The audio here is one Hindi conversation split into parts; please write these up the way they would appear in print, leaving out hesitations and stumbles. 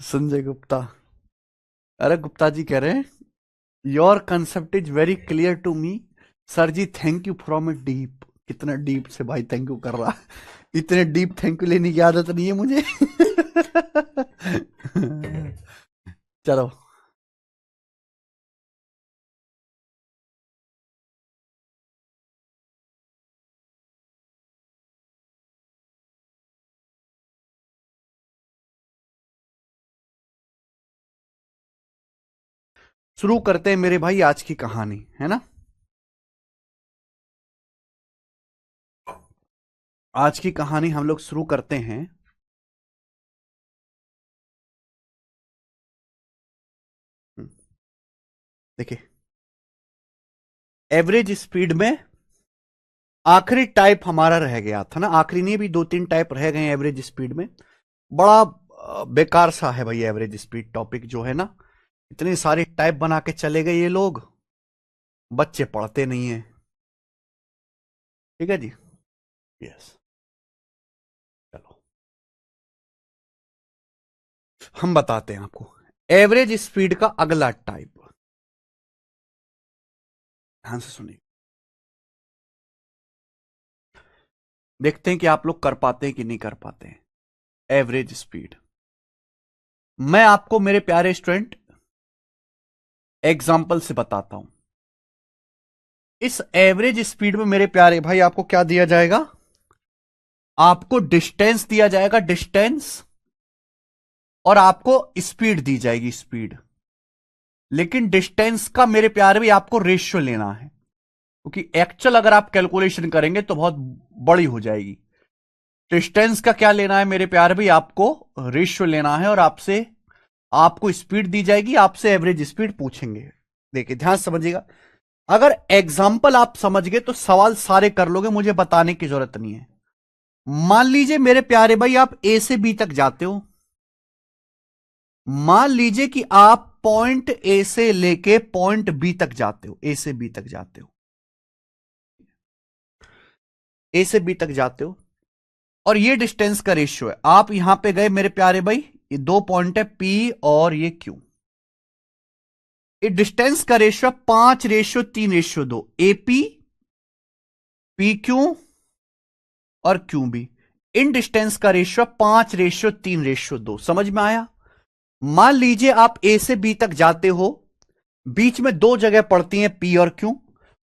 संजय गुप्ता। अरे गुप्ता जी कह रहे हैं, your concept is very clear to me. Sir ji thank you from A Deep. कितना डीप से भाई थैंक यू कर रहा है। इतने डीप थैंक यू लेने की आदत नहीं है मुझे। चलो शुरू करते हैं मेरे भाई आज की कहानी, है ना। आज की कहानी हम लोग शुरू करते हैं। देखिए, एवरेज स्पीड में आखिरी टाइप हमारा रह गया था ना। आखिरी नहीं, भी दो तीन टाइप रह गए एवरेज स्पीड में। बड़ा बेकार सा है भाई एवरेज स्पीड टॉपिक जो है ना। इतने सारे टाइप बना के चले गए ये लोग, बच्चे पढ़ते नहीं है। ठीक है जी। यस। चलो हम बताते हैं आपको एवरेज स्पीड का अगला टाइप। ध्यान से सुनिए, देखते हैं कि आप लोग कर पाते हैं कि नहीं कर पाते हैं। एवरेज स्पीड मैं आपको मेरे प्यारे स्टूडेंट एग्जाम्पल से बताता हूं। इस एवरेज स्पीड में मेरे प्यारे भाई आपको क्या दिया जाएगा? आपको डिस्टेंस दिया जाएगा, डिस्टेंस, और आपको स्पीड दी जाएगी, स्पीड। लेकिन डिस्टेंस का मेरे प्यारे भी आपको रेशियो लेना है, क्योंकि एक्चुअल अगर आप कैलकुलेशन करेंगे तो बहुत बड़ी हो जाएगी। डिस्टेंस का क्या लेना है मेरे प्यारे भी? आपको रेशियो लेना है, और आपसे आपको स्पीड दी जाएगी, आपसे एवरेज स्पीड पूछेंगे। देखिए ध्यान से समझिएगा। अगर एग्जाम्पल आप समझ गए तो सवाल सारे कर लोगे, मुझे बताने की जरूरत नहीं है। मान लीजिए मेरे प्यारे भाई आप ए से बी तक जाते हो। मान लीजिए कि आप पॉइंट ए से लेके पॉइंट बी तक जाते हो, ए से बी तक जाते हो, ए से बी तक जाते हो, और ये डिस्टेंस का रेशियो है। आप यहां पे गए मेरे प्यारे भाई, ये दो पॉइंट है पी और ये क्यू। ये डिस्टेंस का रेशियो 5:3:2, एपी, पी क्यू और क्यू बी। इन डिस्टेंस का रेशियो 5:3:2। समझ में आया? मान लीजिए आप ए से बी तक जाते हो, बीच में दो जगह पड़ती हैं पी और क्यू,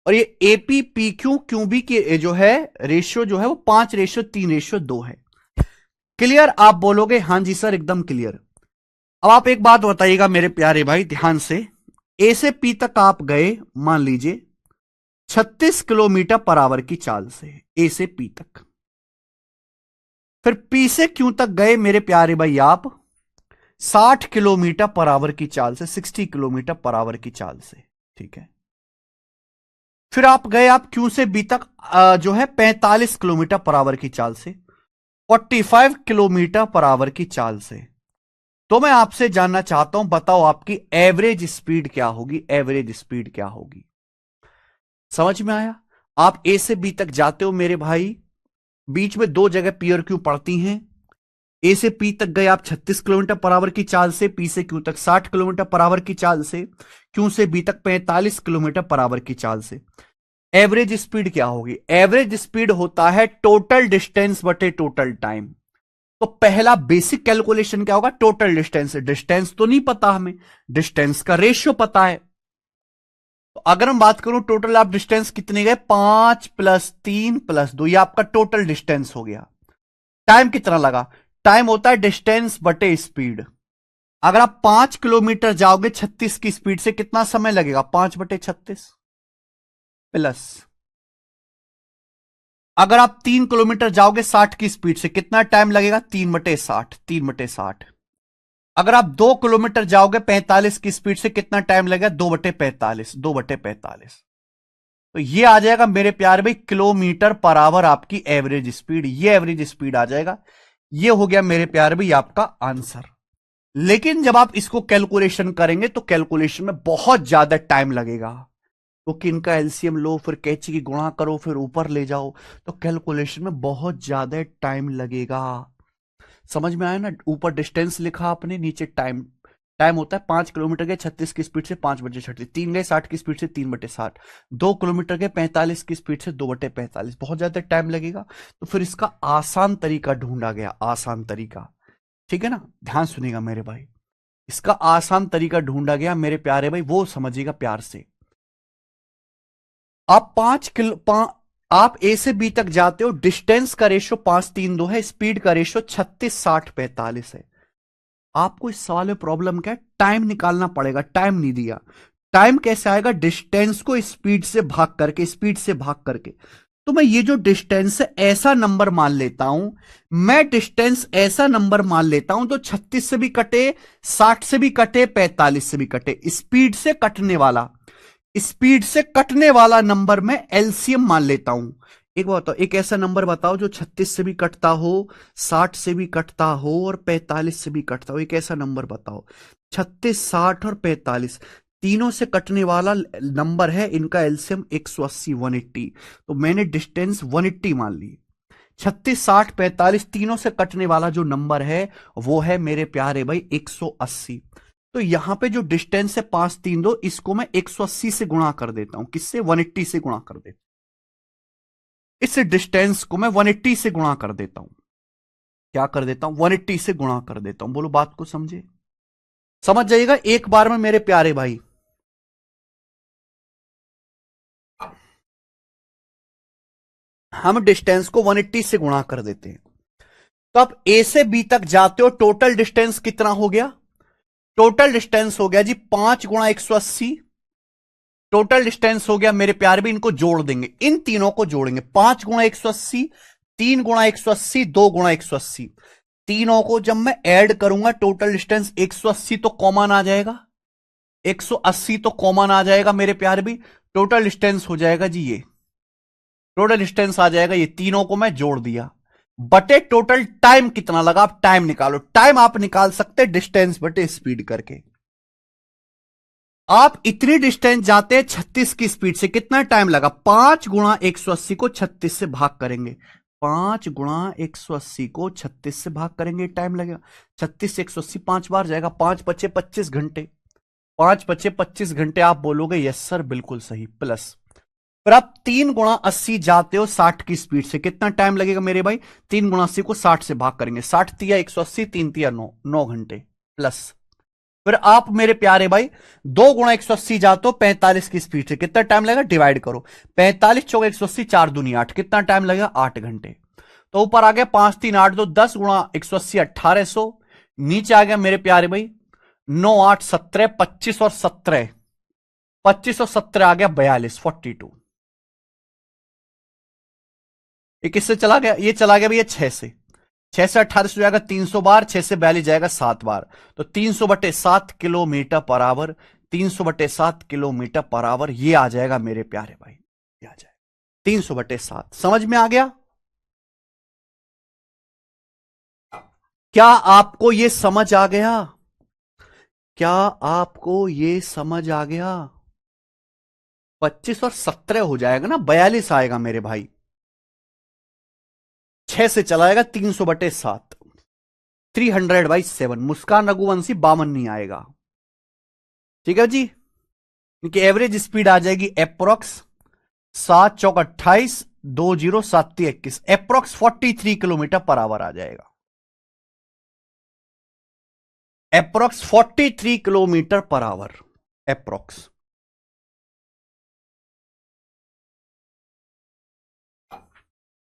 और ये AP P Q Q B की जो है रेशियो जो है वो 5:3:2 है। क्लियर? आप बोलोगे हां जी सर एकदम क्लियर। अब आप एक बात बताइएगा मेरे प्यारे भाई ध्यान से। ए से पी तक आप गए, मान लीजिए 36 किलोमीटर पर आवर की चाल से, ए से पी तक। फिर पी से क्यू तक गए मेरे प्यारे भाई आप 60 किलोमीटर पर आवर की चाल से, 60 किलोमीटर पर आवर की चाल से। ठीक है। फिर आप गए, आप क्यू से बी तक जो है 45 किलोमीटर पर आवर की चाल से, 45 किलोमीटर पर आवर की चाल से। तो मैं आपसे जानना चाहता हूं, बताओ आपकी एवरेज स्पीड क्या होगी? एवरेज स्पीड क्या होगी? समझ में आया? आप ए से बी तक जाते हो मेरे भाई, बीच में दो जगह पी और क्यू पड़ती हैं। ए से पी तक गए आप 36 किलोमीटर पर आवर की चाल से, पी से क्यू तक 60 किलोमीटर पर आवर की चाल से, क्यू से बी तक 45 किलोमीटर पर आवर की चाल से। एवरेज स्पीड क्या होगी? एवरेज स्पीड होता है टोटल डिस्टेंस बटे टोटल टाइम। तो पहला बेसिक कैलकुलेशन क्या होगा? Total distance. डिस्टेंस तो नहीं पता हमें, डिस्टेंस का रेशियो पता है। तो अगर हम बात करूं टोटल, आप डिस्टेंस कितने गए? 5 + 3 + 2, ये आपका टोटल डिस्टेंस हो गया। टाइम कितना लगा? टाइम होता है डिस्टेंस बटे स्पीड। अगर आप 5 किलोमीटर जाओगे 36 की स्पीड से, कितना समय लगेगा? 5/36 प्लस। अगर आप 3 किलोमीटर जाओगे 60 की स्पीड से, कितना टाइम लगेगा? 3/60, 3/60। अगर आप 2 किलोमीटर जाओगे 45 की स्पीड से, कितना टाइम लगेगा? 2/45, 2/45। तो ये आ जाएगा मेरे प्यारे भाई किलोमीटर पर आवर आपकी एवरेज स्पीड। ये एवरेज स्पीड आ जाएगा। ये हो गया मेरे प्यारे भाई आपका आंसर। लेकिन जब आप इसको कैलकुलेशन करेंगे तो कैलकुलेशन में बहुत ज्यादा टाइम लगेगा, क्योंकि इनका एलसीएम लो, फिर कैची की गुणा करो, फिर ऊपर ले जाओ, तो कैलकुलेशन में बहुत ज्यादा टाइम लगेगा। समझ में आया ना? ऊपर डिस्टेंस लिखा आपने, नीचे टाइम। टाइम होता है 5 किलोमीटर गए 36 की स्पीड से 5/36, 3 गए 60 की स्पीड से 3/60, 2 किलोमीटर गए 45 की स्पीड से 2/45। बहुत ज्यादा टाइम लगेगा, तो फिर इसका आसान तरीका ढूंढा गया, आसान तरीका। ठीक है ना? ध्यान सुनिएगा मेरे भाई, इसका आसान तरीका ढूंढा गया मेरे प्यारे भाई, वो समझिएगा प्यार से। आप 5 किलो आप ए से बी तक जाते हो, डिस्टेंस का रेशो 5-3-2 है, स्पीड का रेशो 36-60-45 है। आपको इस सवाल में प्रॉब्लम क्या है? टाइम निकालना पड़ेगा। टाइम नहीं दिया। टाइम कैसे आएगा? डिस्टेंस को स्पीड से भाग करके, स्पीड से भाग करके। तो मैं ये जो डिस्टेंस है ऐसा नंबर मान लेता हूं, मैं डिस्टेंस ऐसा नंबर मान लेता हूं तो 36 से भी कटे, 60 से भी कटे, 45 से भी कटे, स्पीड से कटने वाला, स्पीड से कटने वाला नंबर मैं एलसीएम मान लेता हूं। एक बात बताओ, एक ऐसा नंबर बताओ जो 36 से भी कटता हो, 60 से भी कटता हो और 45 से भी कटता हो। एक ऐसा नंबर बताओ। 36, 60 और 45 तीनों से कटने वाला नंबर है, इनका एलसीएम 180, 180। तो मैंने डिस्टेंस 180 मान ली। 36, 60, 45 तीनों से कटने वाला जो नंबर है वो है मेरे प्यारे भाई 180। तो यहां पे जो डिस्टेंस है 5-3-2, इसको मैं 180 से गुणा कर देता हूं। किससे? 180 से गुणा कर देता हूं। इस डिस्टेंस को मैं 180 से गुणा कर देता हूं। क्या कर देता हूं? 180 से गुणा कर देता हूं। बोलो, बात को समझे? समझ जाइएगा एक बार में मेरे प्यारे भाई। हम डिस्टेंस को 180 से गुणा कर देते हैं, तो आप ए से बी तक जाते हो, टोटल डिस्टेंस कितना हो गया? टोटल डिस्टेंस हो गया जी 5 गुणा 180। टोटल डिस्टेंस हो गया मेरे प्यारे भी, इनको जोड़ देंगे, इन तीनों को जोड़ेंगे। 5 गुणा 180, 3 गुणा 180, 2 गुणा 180, तीनों को जब मैं ऐड करूंगा टोटल डिस्टेंस 180 तो कॉमन आ जाएगा, 180 तो कॉमन आ जाएगा मेरे प्यारे भी। टोटल डिस्टेंस हो जाएगा जी ये, टोटल डिस्टेंस आ जाएगा ये, तीनों को मैं जोड़ दिया, बटे टोटल टाइम कितना लगा। आप टाइम निकालो। टाइम आप निकाल सकते डिस्टेंस बटे स्पीड करके। आप इतनी डिस्टेंस जाते हैं 36 की स्पीड से, कितना टाइम लगा? 5 गुणा 180 को 36 से भाग करेंगे, 5 गुणा 180 को 36 से भाग करेंगे, टाइम लगेगा। 36 से 180 5 बार जाएगा, 5 बचे 25 घंटे, 5 बचे 25 घंटे। आप बोलोगे यस सर बिल्कुल सही। प्लस फिर आप 3 गुणा 80 जाते हो 60 की स्पीड से, कितना टाइम लगेगा मेरे भाई? 3 गुणा 80 को 60 से भाग करेंगे, 60 तिया 180, 3 तिया 9, 9 घंटे। प्लस फिर आप मेरे प्यारे भाई 2 गुणा 180 जाते हो 45 की स्पीड से, कितना टाइम लगेगा? डिवाइड करो, 45 चौका 180, 4 दूनी 8, कितना टाइम लगेगा? 8 घंटे। तो ऊपर आ गया 5 3 8 2, 10 गुणा 180 1800। नीचे आ गया मेरे प्यारे भाई 9 8 17, 25 और 17, 25 और 17 आ गया 42, 42। ये किससे चला गया? ये चला गया भैया 6 से। 6 से 18 से जाएगा 300 बार, 6 से 42 जाएगा 7 बार, तो 300/7 kilometre per our, 300/7 kilometre per our ये आ जाएगा मेरे प्यारे भाई, ये आ जाएगा 300/7। समझ में आ गया? क्या आपको ये समझ आ गया? क्या आपको ये समझ आ गया? 25 और 17 हो जाएगा ना, 42 आएगा मेरे भाई। 6 से चलाएगा 300/7, 300/7। मुस्कान रघुवंशी 52 नहीं आएगा। ठीक है जी, क्योंकि एवरेज स्पीड आ जाएगी अप्रोक्स 7 चौक 28, 20 7 21, अप्रोक्स 43 किलोमीटर पर आवर आ जाएगा। Approx 43 kilometre per our, approx.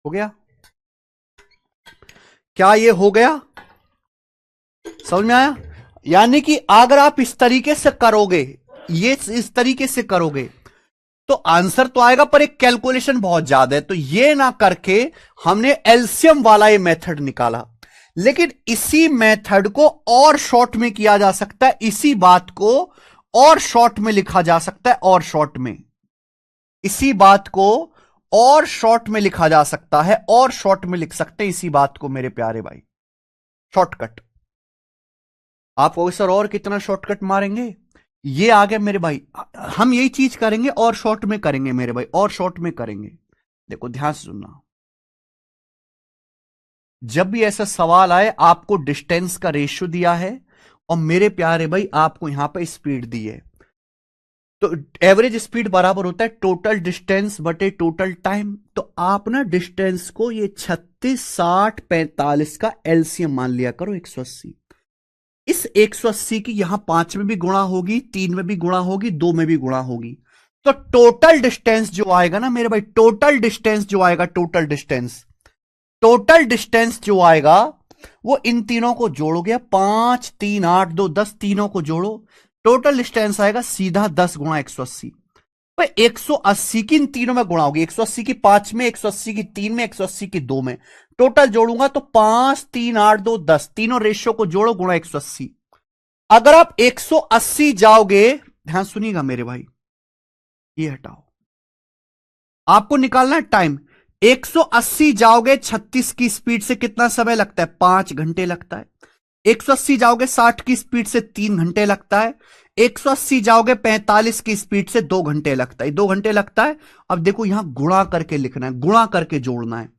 हो गया? क्या ये हो गया? समझ में आया? यानी कि अगर आप इस तरीके से करोगे, ये इस तरीके से करोगे तो आंसर तो आएगा, पर एक कैलकुलेशन बहुत ज्यादा है, तो ये ना करके हमने एलसीएम वाला ये मेथड निकाला। लेकिन इसी मेथड को और शॉर्ट में किया जा सकता है, इसी बात को और शॉर्ट में लिखा जा सकता है, और शॉर्ट में इसी बात को और शॉर्ट में लिखा जा सकता है, और शॉर्ट में लिख सकते हैं इसी बात को मेरे प्यारे भाई। शॉर्टकट आप सर और कितना शॉर्टकट मारेंगे? ये आ गया मेरे भाई, हम यही चीज करेंगे और शॉर्ट में करेंगे मेरे भाई, और शॉर्ट में करेंगे। देखो ध्यान से सुनना, जब भी ऐसा सवाल आए, आपको डिस्टेंस का रेशियो दिया है और मेरे प्यारे भाई आपको यहां पे स्पीड दी है, तो एवरेज स्पीड बराबर होता है टोटल डिस्टेंस बटे टोटल टाइम। तो आप ना डिस्टेंस को ये 36, 60, 45 का एलसीएम मान लिया करो 180। इस 180 की यहां 5 में भी गुणा होगी, 3 में भी गुणा होगी, 2 में भी गुणा होगी। तो टोटल डिस्टेंस जो आएगा ना मेरे भाई, टोटल डिस्टेंस जो आएगा, टोटल डिस्टेंस जो आएगा वो इन तीनों को जोड़ोगे, 5, 3, 8, 2, 10, तीनों को जोड़ो, टोटल डिस्टेंस आएगा सीधा 10 गुणा 180। भाई 180 की इन तीनों में गुणा होगी, 180 की 5 में, 180 की 3 में, 180 की 2 में, टोटल जोड़ूंगा तो 5, 3, 8, 2, 10, तीनों रेशियो को जोड़ो गुणा 180। अगर आप 180 जाओगे, ध्यान सुनिएगा मेरे भाई, ये हटाओ, आपको निकालना है टाइम। 180 जाओगे 36 की स्पीड से कितना समय लगता है? 5 घंटे लगता है। 180 जाओगे 60 की स्पीड से 3 घंटे लगता है। 180 जाओगे 45 की स्पीड से 2 घंटे लगता है, 2 घंटे लगता है। अब देखो यहां गुणा करके लिखना है, गुणा करके जोड़ना है।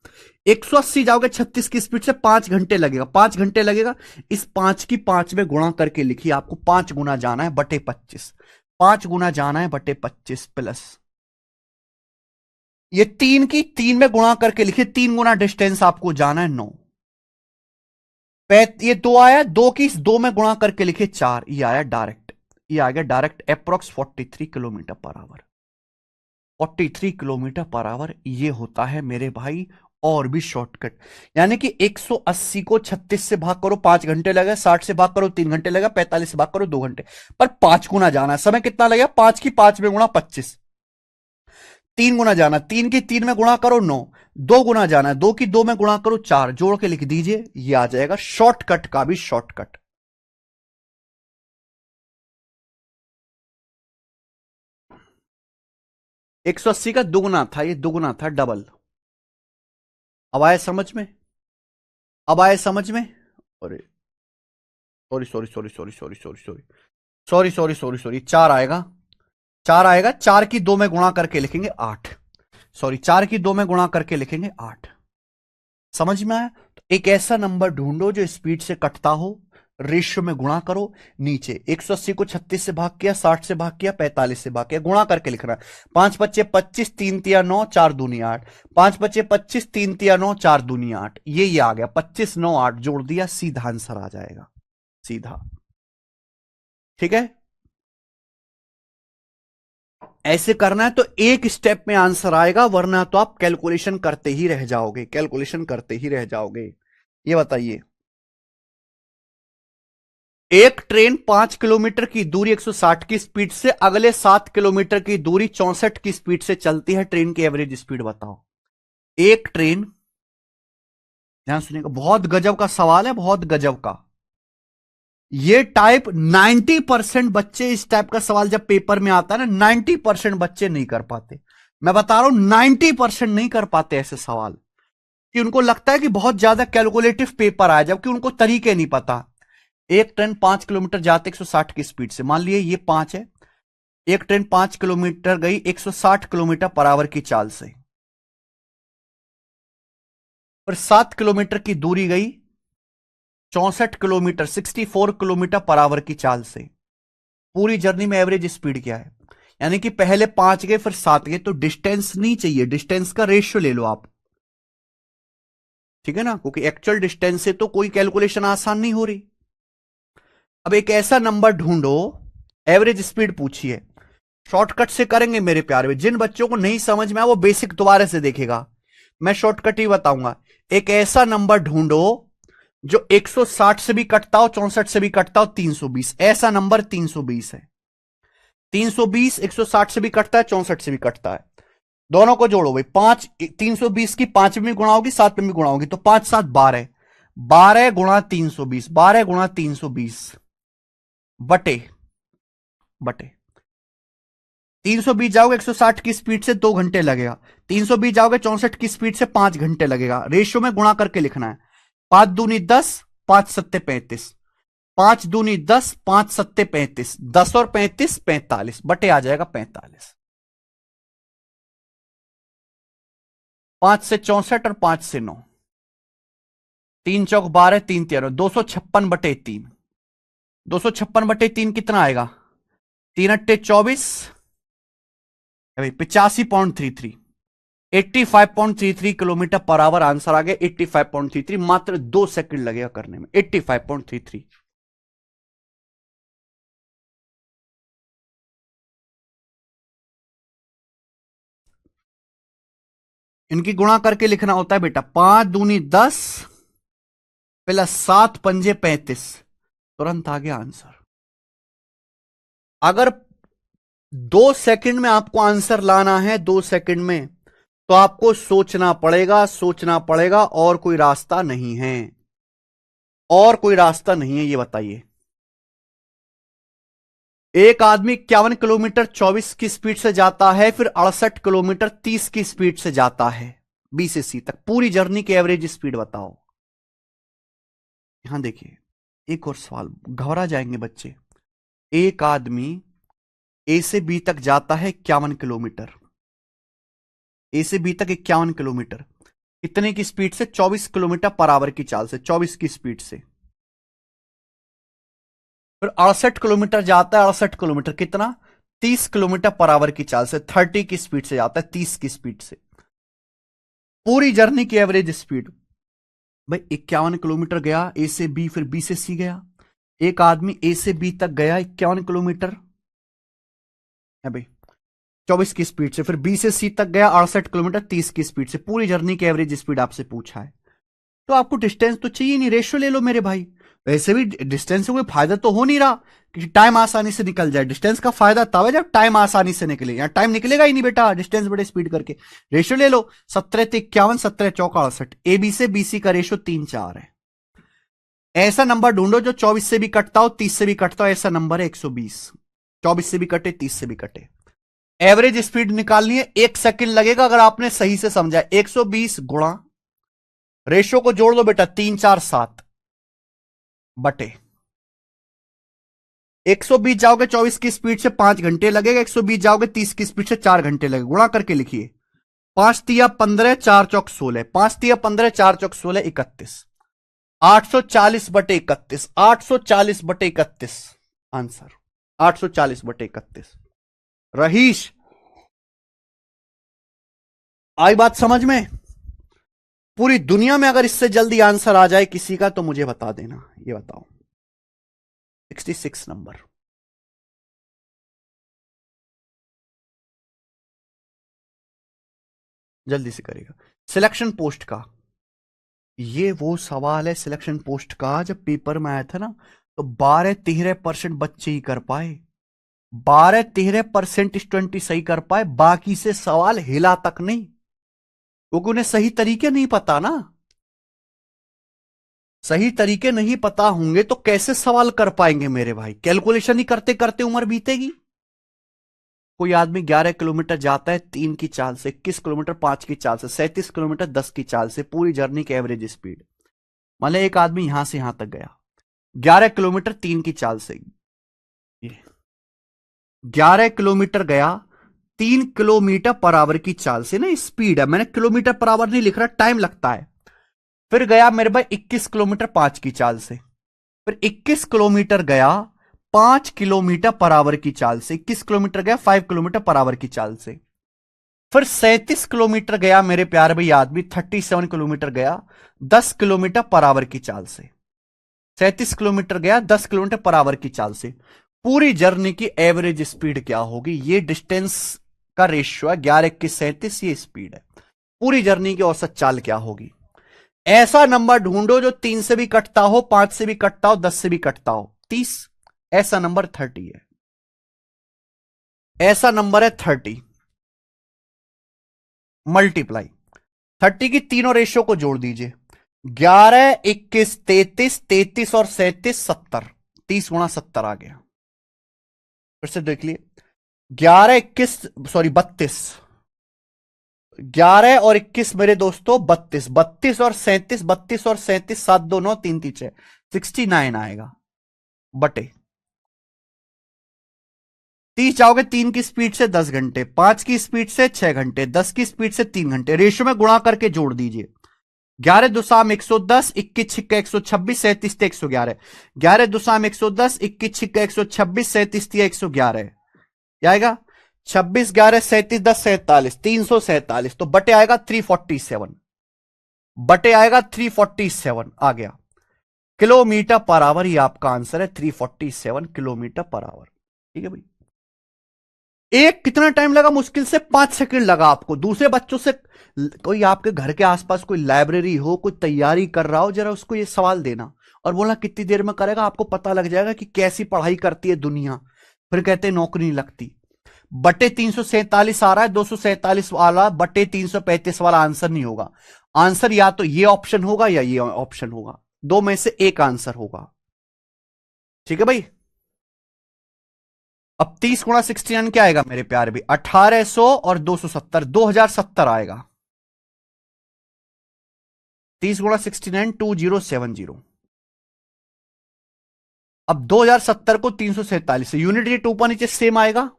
180 जाओगे 36 की स्पीड से 5 घंटे लगेगा, 5 घंटे लगेगा। इस 5 की 5 में गुणा करके लिखिए, आपको 5 गुना जाना है बटे 25, 5 गुना जाना है बटे 25 प्लस ये 3 की 3 में गुणा करके लिखिए, 3 गुना डिस्टेंस आपको जाना है 9। ये 2 आया, 2 की 2 में गुणा करके लिखिए 4, ये आया डायरेक्ट, ये आ गया direct approx 43 kilometre per our. 43 kilometre per our ये होता है मेरे भाई। और भी शॉर्टकट, यानी कि 180 को 36 से भाग करो 5 घंटे लगे, 60 से भाग करो 3 घंटे लगा, 45 से भाग करो 2 घंटे, पर 5 गुना जाना है। समय कितना लगेगा? 5 की 5 में गुणा 25, 3 गुना जाना, 3 की 3 में गुणा करो 9, 2 गुना जाना है, 2 की 2 में गुणा करो 4, जोड़ के लिख दीजिए, ये आ जाएगा शॉर्टकट का भी शॉर्टकट। एक सौ अस्सी का दुगुना था, ये दुगुना था, डबल। अब आए समझ में? अब आए समझ में? अरे sorry sorry sorry sorry sorry sorry sorry sorry sorry sorry sorry 4 आएगा, 4 आएगा, 4 की 2 में गुणा करके लिखेंगे 8, सॉरी 4 की 2 में गुणा करके लिखेंगे 8। समझ में आया? तो एक ऐसा नंबर ढूंढो जो स्पीड से कटता हो, रेशियो में गुणा करो। नीचे 180 को 36 से भाग किया, 60 से भाग किया, 45 से भाग किया, गुणा करके लिखना। 5 पच्चे 25, 3 तिया 9, 4 दूनी 8, 5 पच्चे 25, 3 तिया 9, 4 दूनी 8, ये आ गया 25, 9, 8 जोड़ दिया, सीधा आंसर आ जाएगा, सीधा। ठीक है, ऐसे करना है तो एक स्टेप में आंसर आएगा, वरना तो आप कैलकुलेशन करते ही रह जाओगे, कैलकुलेशन करते ही रह जाओगे। ये बताइए, एक ट्रेन 5 किलोमीटर की दूरी 160 की स्पीड से अगले 7 किलोमीटर की दूरी 64 की स्पीड से चलती है, ट्रेन की एवरेज स्पीड बताओ। एक ट्रेन, ध्यान सुनिएगा, बहुत गजब का सवाल है, बहुत गजब का। ये टाइप 90% बच्चे, इस टाइप का सवाल जब पेपर में आता है ना, 90% बच्चे नहीं कर पाते। मैं बता रहा हूं 90% नहीं कर पाते ऐसे सवाल, कि उनको लगता है कि बहुत ज्यादा कैलकुलेटिव पेपर आया, जबकि उनको तरीके नहीं पता। एक ट्रेन 5 किलोमीटर जाते 160 की स्पीड से, मान लिए ये 5 है, एक ट्रेन 5 किलोमीटर गई 160 किलोमीटर पर आवर की चाल से, पर 7 किलोमीटर की दूरी गई 64 किलोमीटर, 64 किलोमीटर पर आवर की चाल से। पूरी जर्नी में एवरेज स्पीड क्या है? यानी कि पहले 5 गए फिर 7 गए, तो डिस्टेंस नहीं चाहिए, डिस्टेंस का रेशियो ले लो आप। ठीक है ना, क्योंकि एक्चुअल डिस्टेंस से तो कोई कैलकुलेशन आसान नहीं हो रही। अब एक ऐसा नंबर ढूंढो, एवरेज स्पीड पूछिए, शॉर्टकट से करेंगे मेरे प्यारे। जिन बच्चों को नहीं समझ में आया वो बेसिक दोबारा से देखेगा, मैं शॉर्टकट ही बताऊंगा। एक ऐसा नंबर ढूंढो जो 160 से भी कटता हो, 64 से भी कटता हो, 320, ऐसा नंबर 320 है। 320 160 से भी कटता है, 64 से भी कटता है, दोनों को जोड़ो भाई। 5 320 की 5 में भी गुणा होगी, 7 में भी गुणा होगी, तो 5 7 12, 12 गुणा 320, 12 गुणा 320 बटे बटे 320 जाओगे 160 की स्पीड से 2 घंटे लगेगा, 320 जाओगे 64 की स्पीड से 5 घंटे लगेगा, रेशियो में गुणा करके लिखना है। 5 दूनी 10, 5 सत्ते 35, 5 दूनी 10, 5 सत्ते 35, 10 और 35 45 बटे आ जाएगा 45। 5 से 64 और 5 से 9, 3 चौक 12, 3 13, 256/3। 256/3 कितना आएगा? 3 × 8 = 24 भाई, 85.33, 85.33 किलोमीटर पर आवर आंसर आ गया। 85.33, मात्र 2 सेकंड लगेगा करने में। 85.33। इनकी गुणा करके लिखना होता है बेटा। 5 दूनी 10 प्लस 7 पंजे 35, तुरंत आ गया आंसर। अगर 2 सेकंड में आपको आंसर लाना है, 2 सेकंड में, तो आपको सोचना पड़ेगा, सोचना पड़ेगा, और कोई रास्ता नहीं है। और कोई रास्ता नहीं है, ये बताइए। एक आदमी 51 किलोमीटर 24 की स्पीड से जाता है, फिर 68 किलोमीटर 30 की स्पीड से जाता है बी से सी तक। पूरी जर्नी की एवरेज स्पीड बताओ। यहां देखिए, एक और सवाल, घबरा जाएंगे बच्चे। एक आदमी ए से बी तक जाता है 51 किलोमीटर, ए से बी तक 51 किलोमीटर, कितने की स्पीड से? 24 किलोमीटर पर आवर की चाल से, 24 की स्पीड से। फिर 68 किलोमीटर जाता है, 68 किलोमीटर कितना? 30 किलोमीटर पर आवर की चाल से, 30 की स्पीड से जाता है, 30 की स्पीड से। पूरी जर्नी की एवरेज स्पीड भाई 51 किलोमीटर गया ए से बी, फिर बी से सी गया। एक आदमी ए से बी तक गया 51 किलोमीटर है भाई 24 की स्पीड से, फिर बी से सी तक गया 68 किलोमीटर 30 की स्पीड से। पूरी जर्नी की एवरेज स्पीड आपसे पूछा है, तो आपको डिस्टेंस तो चाहिए नहीं, रेशियो ले लो मेरे भाई। वैसे भी डिस्टेंस से कोई फायदा तो हो नहीं रहा कि टाइम आसानी से निकल जाए। डिस्टेंस का फायदा तब है जब टाइम आसानी से निकले, यहां टाइम निकलेगा ही नहीं बेटा डिस्टेंस बड़े स्पीड करके। रेशियो ले लो, 17 × 51, 17 × 4 = 68। ए बी से बी सी का रेशियो 3:4 है। ऐसा नंबर ढूंढो जो 24 से भी कटता हो, 30 से भी कटता हो। ऐसा नंबर है 120। 24 से भी कटे, 30 से भी कटे। एवरेज स्पीड निकालनी है, 1 सेकंड लगेगा अगर आपने सही से समझा। 120 गुणा, रेशियो को जोड़ दो बेटा, 3 4 7 बटे 120 जाओगे 24 की स्पीड से 5 घंटे लगेगा, 120 जाओगे 30 की स्पीड से 4 घंटे लगेगा। गुणा करके लिखिए, 5 तिया 15, 4 चौक 16, 5 तिया 15, 4 चौक 16, 31। 840/31, 840/31 आंसर, 840/31। रहीश, आई बात समझ में? पूरी दुनिया में अगर इससे जल्दी आंसर आ जाए किसी का तो मुझे बता देना। ये बताओ 66 नंबर। जल्दी से करेगा। सिलेक्शन पोस्ट का, ये वो सवाल है सिलेक्शन पोस्ट का, जब पेपर में आया था ना तो 12-13% बच्चे ही कर पाए। 12-13% स्टूडेंट सही कर पाए, बाकी से सवाल हिला तक नहीं, क्योंकि उन्हें सही तरीके नहीं पता ना। सही तरीके नहीं पता होंगे तो कैसे सवाल कर पाएंगे मेरे भाई? कैलकुलेशन ही करते करते उम्र बीतेगी। कोई आदमी 11 किलोमीटर जाता है 3 की चाल से, 21 किलोमीटर 5 की चाल से, 37 किलोमीटर 10 की चाल से। पूरी जर्नी की एवरेज स्पीड, मान एक आदमी यहां से यहां तक गया 11 किलोमीटर 3 की चाल से, 11 किलोमीटर गया 3 किलोमीटर पर आवर की चाल से ना, स्पीड है, मैंने किलोमीटर पर आवर नहीं लिख रहा, टाइम लगता है। फिर गया मेरे भाई 21 किलोमीटर 5 की चाल से, फिर 21 किलोमीटर गया 5 किलोमीटर पर आवर की चाल से, 21 किलोमीटर गया 5 किलोमीटर पर आवर की चाल से। फिर 37 किलोमीटर गया मेरे प्यारे भाई आदमी, 37 किलोमीटर गया 10 किलोमीटर पर आवर की चाल से। 37 किलोमीटर गया 10 किलोमीटर पर आवर की चाल से। पूरी जर्नी की एवरेज स्पीड क्या होगी? ये डिस्टेंस का रेशियो है, 11 21 37, ये स्पीड है। पूरी जर्नी की औसत चाल क्या होगी? ऐसा नंबर ढूंढो जो 3 से भी कटता हो, 5 से भी कटता हो, 10 से भी कटता हो। 30, ऐसा नंबर 30 है। ऐसा नंबर है 30 मल्टीप्लाई 30 की तीनों रेशियो को जोड़ दीजिए, 11 21 33, 33 और 37 70, 30 × 70 आ गया। फिर से देख लिए, 11 21 सॉरी 32, 11 और 21 मेरे दोस्तों 32, 32 और 37, 32 और 37, 7 2 9 3 3 6, 69 आएगा बटे 30 जाओगे 3 की स्पीड से 10 घंटे, 5 की स्पीड से 6 घंटे, 10 की स्पीड से 3 घंटे। रेशियो में गुणा करके जोड़ दीजिए, 11 दुसाम 110, 21 छिक्का 126, 37 ते 111। 11 दुसाम 110, 21 छिक्का 126, 37 ते 111 क्या आएगा? 26 11 37 10 47, 347। तो बटे आएगा 347, बटे आएगा 347 आ गया। किलोमीटर पर आवर, ये आपका आंसर है 347 किलोमीटर पर आवर। ठीक है भाई। एक कितना टाइम लगा? मुश्किल से 5 सेकंड लगा आपको। दूसरे बच्चों से कोई आपके घर के आसपास कोई लाइब्रेरी हो, कोई तैयारी कर रहा हो, जरा उसको ये सवाल देना और बोलना कितनी देर में करेगा। आपको पता लग जाएगा कि कैसी पढ़ाई करती है दुनिया। फिर कहते हैं नौकरी नहीं लगती। बटे 347 आ रहा है, 247 वाला बटे 335 वाला आंसर नहीं होगा। आंसर या तो ये ऑप्शन होगा या ये ऑप्शन होगा, दो में से एक आंसर होगा। ठीक है भाई। अब 30 गुणा 69 क्या आएगा मेरे प्यारे भी? 1800 और 270, 2070 आएगा। 30 गुणा 69 2070। अब 2070 को 347 से यूनिट रेट ऊपर नीचे सेम आएगा,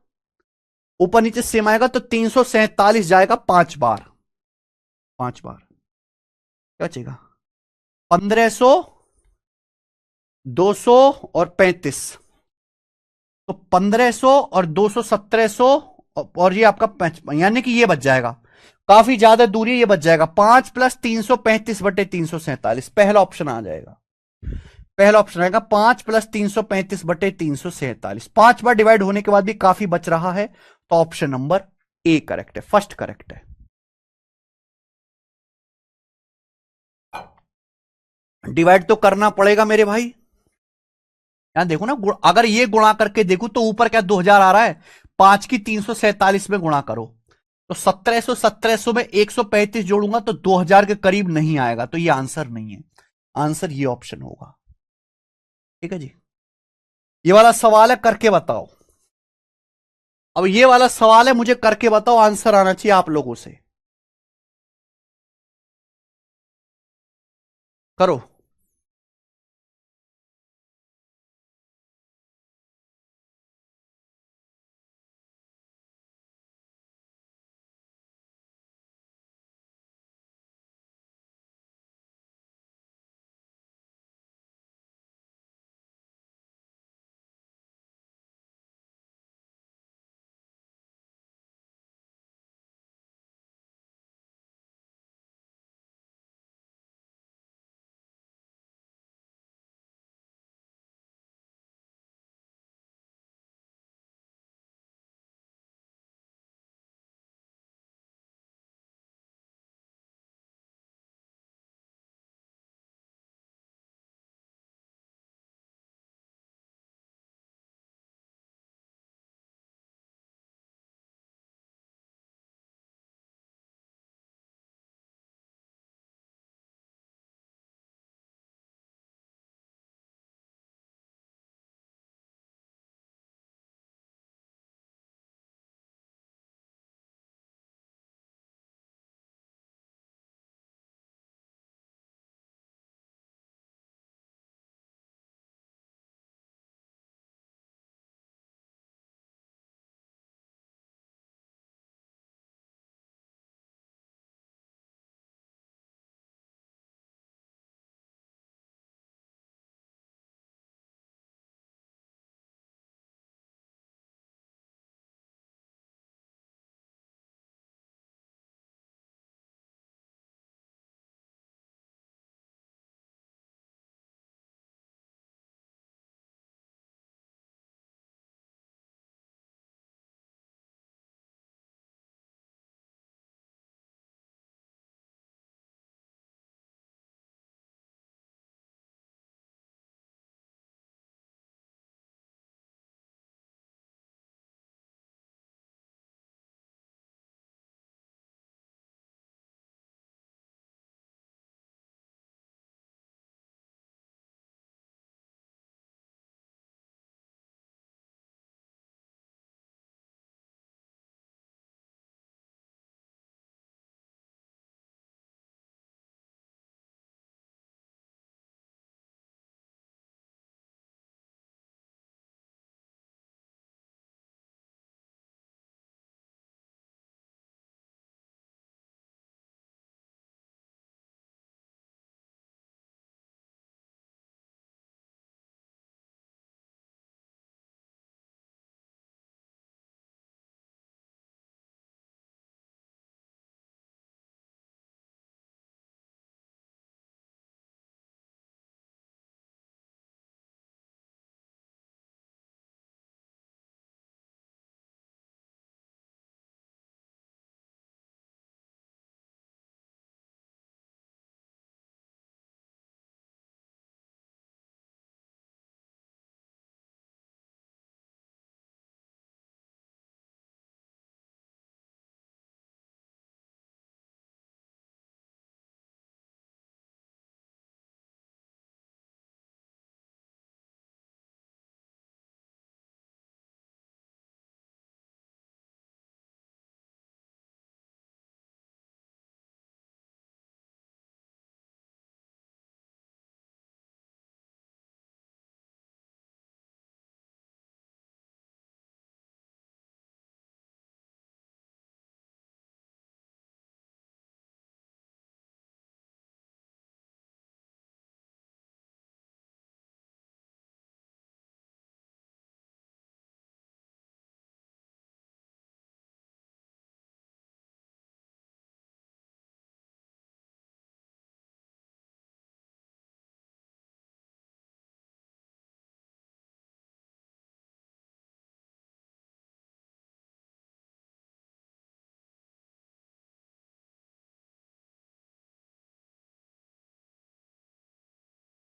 ऊपर नीचे सेम आएगा तो 347 जाएगा 5 बार। 5 बार क्या बचेगा? 1500, 200 और 35। तो 1500 और 200 1700, और ये आपका यानी कि ये बच जाएगा। काफी ज्यादा दूरी, ये बच जाएगा 5 प्लस 335 बटे 347। पहला ऑप्शन आ जाएगा, पहला ऑप्शन आएगा 5 प्लस 335 बटे 347। 5 बार डिवाइड होने के बाद भी काफी बच रहा है, तो ऑप्शन नंबर ए करेक्ट है, फर्स्ट करेक्ट है। डिवाइड तो करना पड़ेगा मेरे भाई। यहां देखो ना, अगर ये गुणा करके देखो तो ऊपर क्या 2000 आ रहा है, 5 की 347 में गुणा करो तो 1700 में 135 जोड़ूंगा तो 2000 के करीब नहीं आएगा, तो ये आंसर नहीं है। आंसर ये ऑप्शन होगा। ठीक है जी। ये वाला सवाल है, करके बताओ। अब ये वाला सवाल है, मुझे करके बताओ, आंसर आना चाहिए आप लोगों से। करो।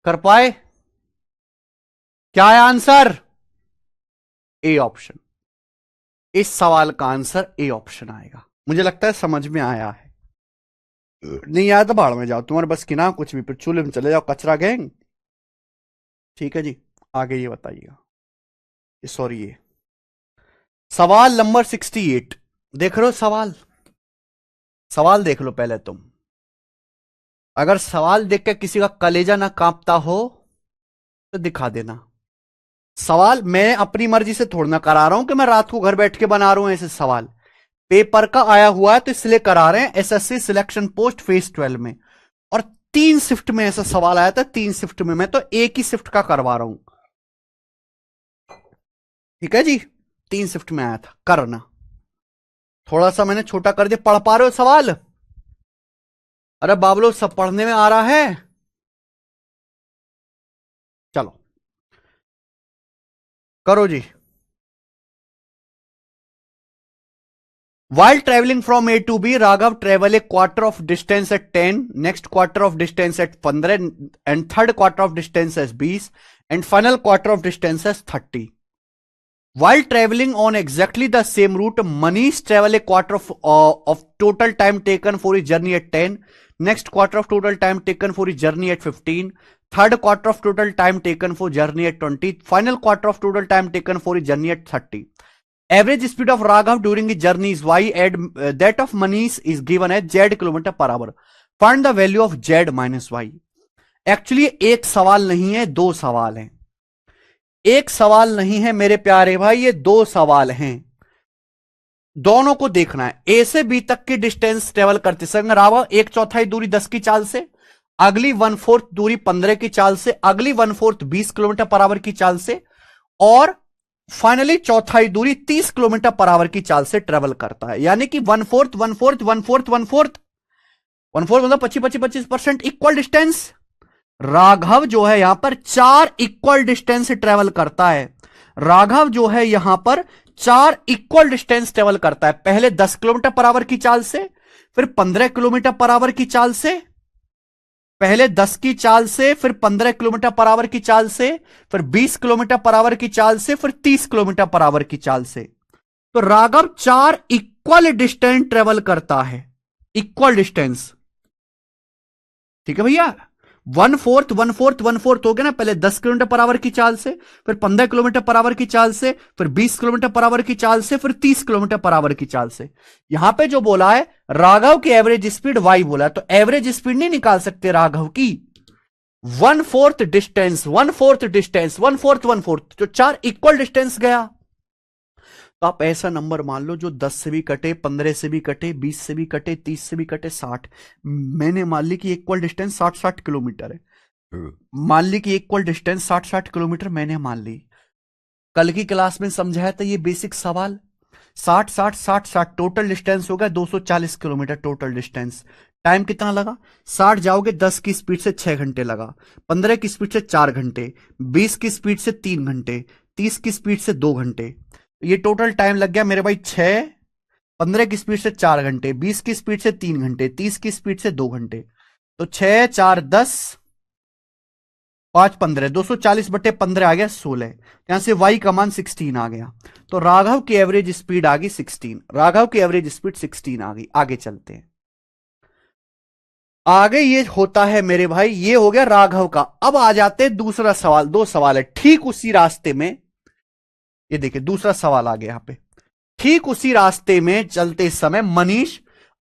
कर पाए? क्या है आंसर? A option. इस सवाल का आंसर ए ऑप्शन आएगा। मुझे लगता है समझ में आया है। नहीं आया तो भाड़ में जाओ, तुम्हारे बस की ना कुछ भी, फिर चूल्हे में चले जाओ, कचरा गैंग। ठीक है जी, आगे ये बताइएगा। सॉरी, ये सवाल नंबर 68 देख रहे हो? सवाल सवाल देख लो पहले तुम। अगर सवाल देख के किसी का कलेजा ना कांपता हो तो दिखा देना। सवाल मैं अपनी मर्जी से थोड़ा ना करा रहा हूं कि मैं रात को घर बैठ के बना रहा हूं ऐसे सवाल। पेपर का आया हुआ है तो इसलिए करा रहे हैं, एसएससी सिलेक्शन पोस्ट फेज 12 में। और 3 शिफ्ट में ऐसा सवाल आया था, 3 शिफ्ट में। मैं तो एक ही शिफ्ट का करवा रहा हूं। ठीक है जी, 3 शिफ्ट में आया था, करना। थोड़ा सा मैंने छोटा कर दिया। पढ़ पा रहे हो सवाल? अरे बाबलो, सब पढ़ने में आ रहा है? चलो करो जी। While traveling from A to B, Raghav travel a quarter of distance at 10, next quarter of distance at 15, and third quarter of distance as 20, and final quarter of distance as 30. While traveling on exactly the same route, Manish travel a quarter of total time taken for his journey at 10, next quarter of total time taken for his journey at 15, third quarter of total time taken for journey at 20, final quarter of total time taken for his journey at 30. Average speed of Raghav during his journey is y, and that of Manish is given as z kilometre per our. Find the value of z minus y. Actually एक सवाल नहीं है, दो सवाल हैं। एक सवाल नहीं है मेरे प्यारे भाई, ये दो सवाल हैं। दोनों को देखना है। ए से बी तक की डिस्टेंस ट्रेवल करते समय राघव 1/4 दूरी 10 की चाल से, अगली 1/4 दूरी 15 की चाल से, अगली 1/4 20 किलोमीटर पर आवर की चाल से, और फाइनली चौथाई दूरी 30 किलोमीटर पर आवर की चाल से ट्रेवल करता है। यानी कि 1/4 1/4 1/4 1/4 1/4 मतलब 25-25% इक्वल डिस्टेंस। राघव जो है यहां पर 4 इक्वल डिस्टेंस ट्रेवल करता है। राघव जो है यहां पर 4 इक्वल डिस्टेंस ट्रेवल करता है। पहले 10 किलोमीटर पर आवर की चाल से, फिर 15 किलोमीटर पर आवर की चाल से, पहले 10 की चाल से, फिर 15 किलोमीटर पर आवर की चाल से, फिर 20 किलोमीटर पर आवर की चाल से, फिर 30 किलोमीटर पर आवर की चाल से। तो राघव 4 इक्वल डिस्टेंस ट्रेवल करता है। इक्वल डिस्टेंस, ठीक है भैया। 1/4 1/4 1/4 हो गया ना। पहले 10 किलोमीटर पर आवर की चाल से, फिर 15 किलोमीटर पर आवर की चाल से, फिर 20 किलोमीटर पर आवर की चाल से, फिर 30 किलोमीटर पर आवर की चाल से। यहां पे जो बोला है राघव की एवरेज स्पीड y बोला है, तो एवरेज स्पीड नहीं निकाल सकते राघव की। 1/4 डिस्टेंस 1/4 डिस्टेंस 1/4 1/4, जो 4 इक्वल डिस्टेंस गया। तो आप ऐसा नंबर मान लो जो 10 से भी कटे, 15 से भी कटे, 20 से भी कटे, 30 से भी कटे, 60। मैंने मान ली कि इक्वल डिस्टेंस 60-60 किलोमीटर है। मान ली कि इक्वल डिस्टेंस 60-60 किलोमीटर मैंने मान ली। कल की क्लास में समझाया था ये बेसिक सवाल। 60-60-60-60 टोटल डिस्टेंस हो गया 240 किलोमीटर टोटल डिस्टेंस। टाइम कितना लगा? 60 जाओगे 10 की स्पीड से 6 घंटे लगा, 15 की स्पीड से 4 घंटे, 20 की स्पीड से 3 घंटे, 30 की स्पीड से 2 घंटे। ये टोटल टाइम लग गया मेरे भाई 6, 15 की स्पीड से 4 घंटे, 20 की स्पीड से 3 घंटे, 30 की स्पीड से 2 घंटे। तो 6 4 10 5 15, 240/15 आ गया 16। यहां से y का मान 16 आ गया। तो राघव की एवरेज स्पीड आ गई 16। राघव की एवरेज स्पीड 16 आ गई। आगे चलते हैं। आगे ये होता है मेरे भाई, ये हो गया राघव का। अब आ जाते हैं दूसरा सवाल। दो सवाल है ठीक उसी रास्ते में। ये देखिए दूसरा सवाल आ गया यहां पे। ठीक उसी रास्ते में चलते समय मनीष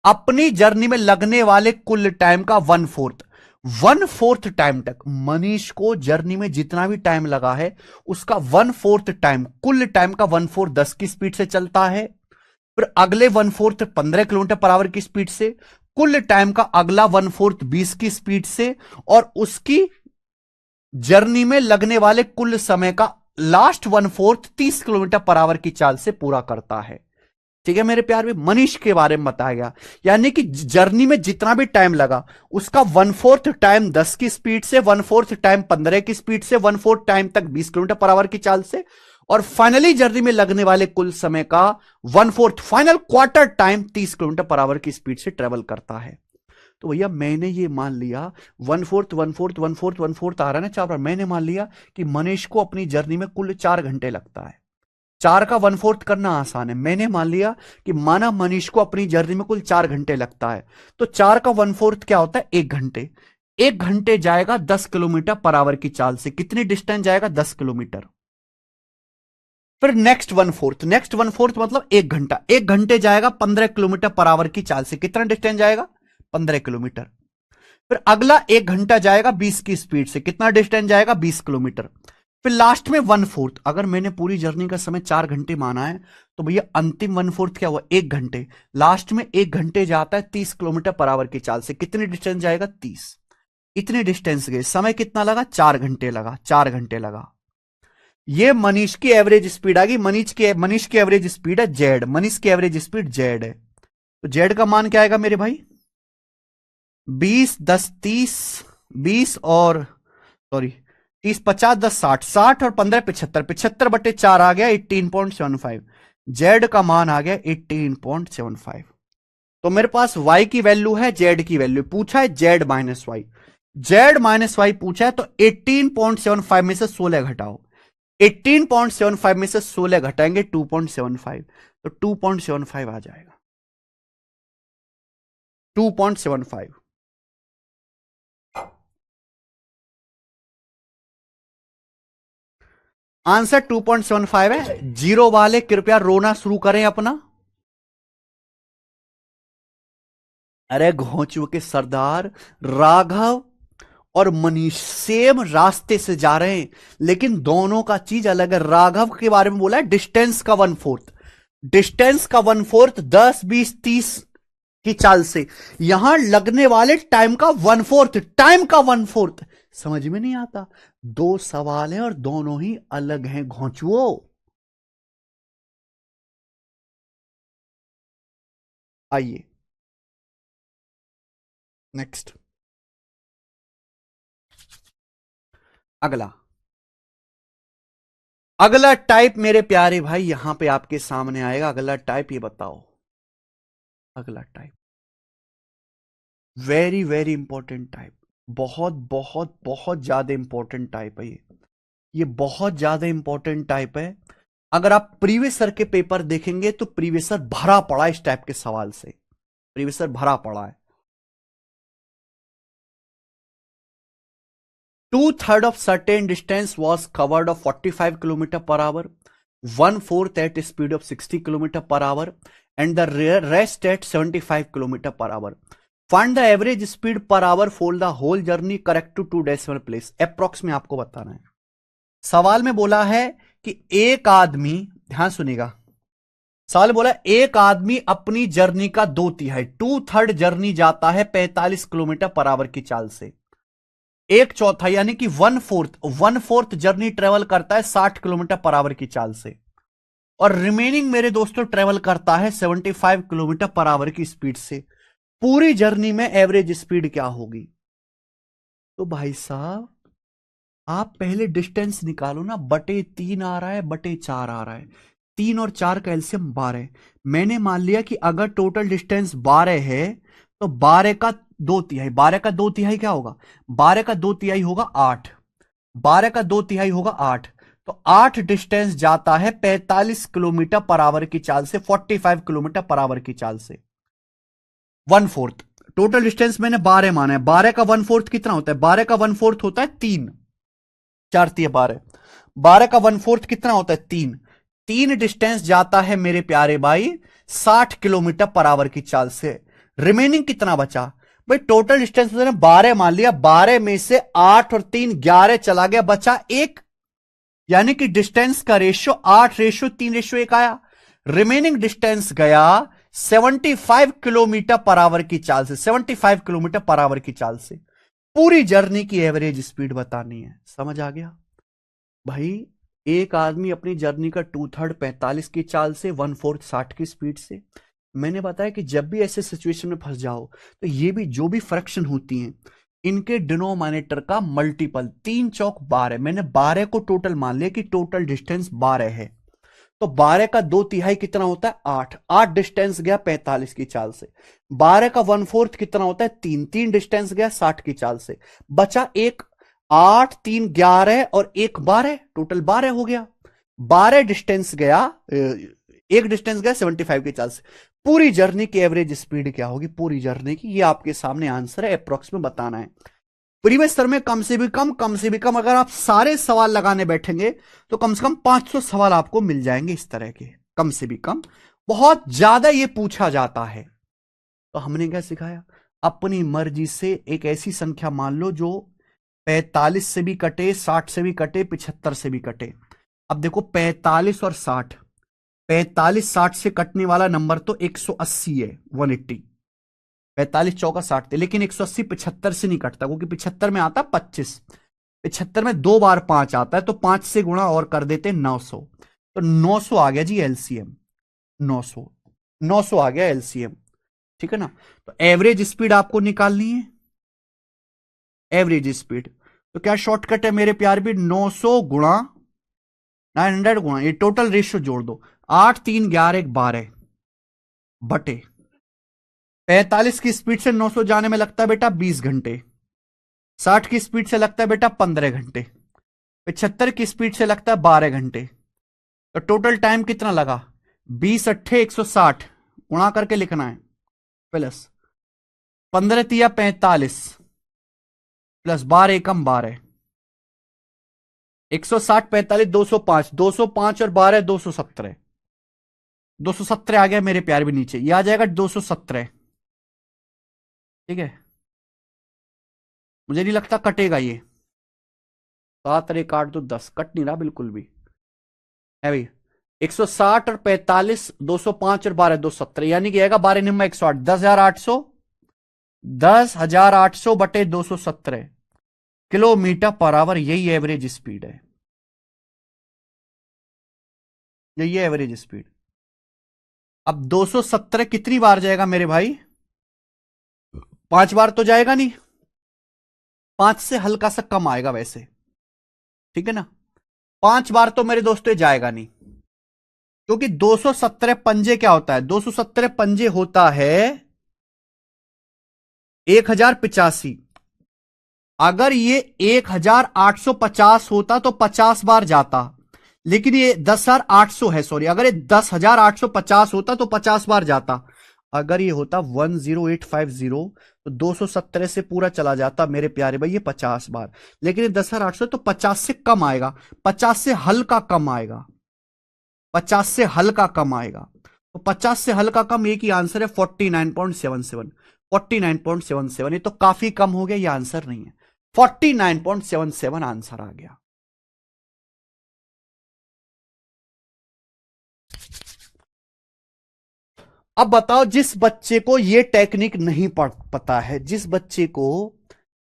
अपनी जर्नी में लगने वाले कुल टाइम का 1/4 टाइम तक, मनीष को जर्नी में जितना भी टाइम लगा है उसका 1/4 टाइम, कुल टाइम का 1/4 10 की स्पीड से चलता है। फिर अगले 1/4 15 किलोमीटर पर आवर की स्पीड से, कुल टाइम का अगला 1/4 20 की स्पीड से, और उसकी जर्नी में लगने वाले कुल समय का लास्ट 1/4 30 किलोमीटर पर आवर की चाल से पूरा करता है। ठीक है मेरे प्यार में, मनीष के बारे में बताया गया। यानी कि जर्नी में जितना भी टाइम लगा उसका 1/4 टाइम 10 की स्पीड से, 1/4 टाइम 15 की स्पीड से, 1/4 टाइम तक 20 किलोमीटर पर आवर की चाल से, और फाइनली जर्नी में लगने वाले कुल समय का 1/4 final quarter time 30 kilometre per our की स्पीड से ट्रेवल करता है। तो भैया मैंने ये मान लिया 1/4 1/4 1/4 1/4 आ रहा है ना चार बार, मैंने मान लिया कि मनीष को अपनी जर्नी में कुल 4 घंटे लगता है। 4 का 1/4 करना आसान है, मैंने मान लिया कि माना मनीष को अपनी जर्नी में कुल 4 घंटे लगता है, तो 4 का 1/4 क्या होता है 1 घंटे। 1 घंटे जाएगा 10 किलोमीटर पर आवर की चाल से, कितनी डिस्टेंस जाएगा 10 किलोमीटर। फिर नेक्स्ट 1/4 मतलब 1 घंटा, 1 घंटे जाएगा 15 किलोमीटर पर आवर की चाल से, कितना डिस्टेंस जाएगा 15 किलोमीटर। फिर अगला 1 घंटा जाएगा 20 की स्पीड से, कितना डिस्टेंस जाएगा 20 किलोमीटर। फिर लास्ट में 1/4, अगर मैंने पूरी जर्नी का समय 4 घंटे माना है तो भैया अंतिम 1/4 क्या हुआ 1 घंटे, लास्ट में 1 घंटे जाता है 30 किलोमीटर पर आवर की चाल से, कितनी डिस्टेंस जाएगा 30। इतने डिस्टेंस गए, समय कितना लगा 4 घंटे लगा, 4 घंटे लगा। ये मनीष की एवरेज स्पीड आ गई, मनीष की एवरेज स्पीड है जेड, मनीष की एवरेज स्पीड जेड है। तो जेड का मान क्या आएगा मेरे भाई 20 10 30 20 और सॉरी 30 50 10 60 60 और 15 75 75/4 आ गया 18.75। जेड का मान आ गया 18.75। तो मेरे पास y की वैल्यू है, जेड की वैल्यू पूछा है Z minus Y, Z minus Y पूछा है, तो 18.75 में से 16 घटाओ, 18.75 में से 16 घटाएंगे 2.75, तो 2.75 आ जाएगा 2.75। आंसर 2.75 है। जीरो वाले कृपया रोना शुरू करें अपना। अरे घोंचू के सरदार राघव और मनीष सेम रास्ते से जा रहे हैं, लेकिन दोनों का चीज अलग है। राघव के बारे में बोला है डिस्टेंस का 1/4, डिस्टेंस का 1/4 10 20 30 की चाल से, यहां लगने वाले टाइम का 1/4, टाइम का 1/4 समझ में नहीं आता। दो सवाल हैं और दोनों ही अलग हैं घोंचुओ। आइए नेक्स्ट, अगला अगला टाइप मेरे प्यारे भाई यहां पे आपके सामने आएगा। अगला टाइप ये बताओ, अगला type very very important type, बहुत बहुत बहुत ज्यादा इंपॉर्टेंट टाइप है ये बहुत ज्यादा इंपॉर्टेंट टाइप है। अगर आप प्रीवियस सर के पेपर देखेंगे तो प्रीवियस सर भरा पड़ा है इस टाइप के सवाल से, प्रीवियस सर भरा पड़ा है। 2/3 of certain distance was covered of 45 kilometer per hour, 1/4 at speed of 60 kilometer per hour, and the rest at 75 kilometer per hour. Find the average speed per hour for the whole journey correct to 2 decimal place. Approx में आपको बताना है। सवाल में बोला है कि एक आदमी, ध्यान सुनिएगा, सवाल बोला एक आदमी अपनी जर्नी का 2/3 2/3 जर्नी जाता है 45 किलोमीटर पर आवर की चाल से, 1/4 यानी कि 1/4 जर्नी ट्रेवल करता है 60 किलोमीटर पर आवर की चाल से, और रिमेनिंग मेरे दोस्तों ट्रेवल करता है 75 किलोमीटर पर आवर की स्पीड से। पूरी जर्नी में एवरेज स्पीड क्या होगी? तो भाई साहब आप पहले डिस्टेंस निकालो ना, बटे 3 आ रहा है बटे 4 आ रहा है, 3 और 4 का एलसीएम 12। मैंने मान लिया कि अगर टोटल डिस्टेंस 12 है तो 12 का 2/3, 12 का 2/3 क्या होगा 12 का 2/3 होगा 8, 12 का 2/3 होगा 8, तो 8 डिस्टेंस जाता है 45 किलोमीटर पर आवर की चाल से, 45 किलोमीटर पर आवर की चाल से। 1/4 टोटल डिस्टेंस मैंने 12 माना है, 12 का 1/4 कितना होता है 12 का 1/4 होता है 3, 4 3 12, 12 का 1/4 कितना होता है 3, 3 डिस्टेंस जाता है मेरे प्यारे भाई 60 किलोमीटर पर आवर की चाल से। रिमेनिंग कितना बचा भाई, टोटल डिस्टेंस मैंने 12 मान लिया, 12 में से 8 और 3 11 चला गया, बचा 1, यानी कि डिस्टेंस का रेशियो 8:3:1 आया। रिमेनिंग डिस्टेंस गया 75 किलोमीटर पर आवर की चाल से, 75 किलोमीटर पर आवर की चाल से। पूरी जर्नी की एवरेज स्पीड बतानी है, समझ आ गया भाई। एक आदमी अपनी जर्नी का 2/3 45 की चाल से, 1/4 60 की स्पीड से। मैंने बताया कि जब भी ऐसे सिचुएशन में फंस जाओ तो ये भी जो भी फ्रैक्शन होती हैं इनके डिनोमिनेटर का मल्टीपल, 3 चौक 12, मैंने 12 को टोटल मान लिया कि टोटल डिस्टेंस 12 है, तो 12 का 2/3 कितना होता है? 8। 8 डिस्टेंस गया 45 की चाल से। 12 का 1/4 कितना होता है? 3। 3 डिस्टेंस गया 60 की चाल से। बचा एक। 8 3 11 और 1 12, टोटल 12 हो गया। 12 डिस्टेंस गया, एक डिस्टेंस गया 75 की चाल से। पूरी जर्नी की एवरेज स्पीड क्या होगी? पूरी जर्नी की, ये आपके सामने आंसर है, अप्रोक्स में बताना है। प्रीवियस सर में कम से भी कम, कम से भी कम, अगर आप सारे सवाल लगाने बैठेंगे तो कम से कम 500 सवाल आपको मिल जाएंगे इस तरह के, कम से भी कम। बहुत ज्यादा ये पूछा जाता है। तो हमने क्या सिखाया? अपनी मर्जी से एक ऐसी संख्या मान लो जो 45 से भी कटे, 60 से भी कटे, 75 से भी कटे। अब देखो 45 और 60, 45 60 से कटने वाला नंबर तो 180 है, 180। 45 चौका 60 थे, लेकिन 180 75 से नहीं कटता, क्योंकि 75 में आता 25। 75 में 2 बार 5 आता है, तो 5 से गुणा और कर देते 900। तो 900 आ गया जी एलसीएम। 900, 900 आ गया एलसीएम। ठीक है ना? तो एवरेज स्पीड आपको निकालनी है, एवरेज स्पीड। तो क्या शॉर्टकट है मेरे प्यार भी? 900 गुणा 900 गुणा, ये टोटल रेशियो जोड़ दो, 8 3 11 1 12 बटे 45 की स्पीड से 900 जाने में लगता है बेटा 20 घंटे। 60 की स्पीड से लगता है बेटा 15 घंटे। 75 की स्पीड से लगता है 12 घंटे। तो टोटल टाइम कितना लगा? 20 अट्ठे 160 गुणा करके लिखना है, प्लस 15 तिया 45 प्लस 12 एकम 12। 160 45 205, 205 और 12 217। 217 आ गया मेरे प्यार भी नीचे, ये आ जाएगा 217। ठीक है, मुझे नहीं लगता कटेगा ये। 7 रे काट दो 10, कट नहीं रहा बिल्कुल भी है भाई। 160 और 45, 205 और 12 217, यानी कि आएगा 12 निम्मा 108, 10,800, 10,800 बटे 217 किलोमीटर पर आवर। यही एवरेज स्पीड है, यही एवरेज स्पीड। अब 217 कितनी बार जाएगा मेरे भाई? 5 बार तो जाएगा नहीं, 5 से हल्का सा कम आएगा वैसे। ठीक है ना? 5 बार तो मेरे दोस्तों जाएगा नहीं, क्योंकि 217 पंजे क्या होता है? 217 पंजे होता है 1085। अगर ये 1850 होता तो 50 बार जाता, लेकिन ये 10,800 है, सॉरी, अगर ये 10,850 होता तो 50 बार जाता। अगर ये होता 10850 तो 217 से पूरा चला जाता मेरे प्यारे भाई, ये 50 बार। लेकिन ये 10,800 तो 50 से कम आएगा, 50 से हल्का कम आएगा, 50 से हल्का कम आएगा। तो 50 से हल्का कम, एक ही आंसर है 49.77। 49.77, ये तो काफी कम हो गया, ये आंसर नहीं है। 49.77 आंसर आ गया। अब बताओ, जिस बच्चे को ये टेक्निक नहीं पता है, जिस बच्चे को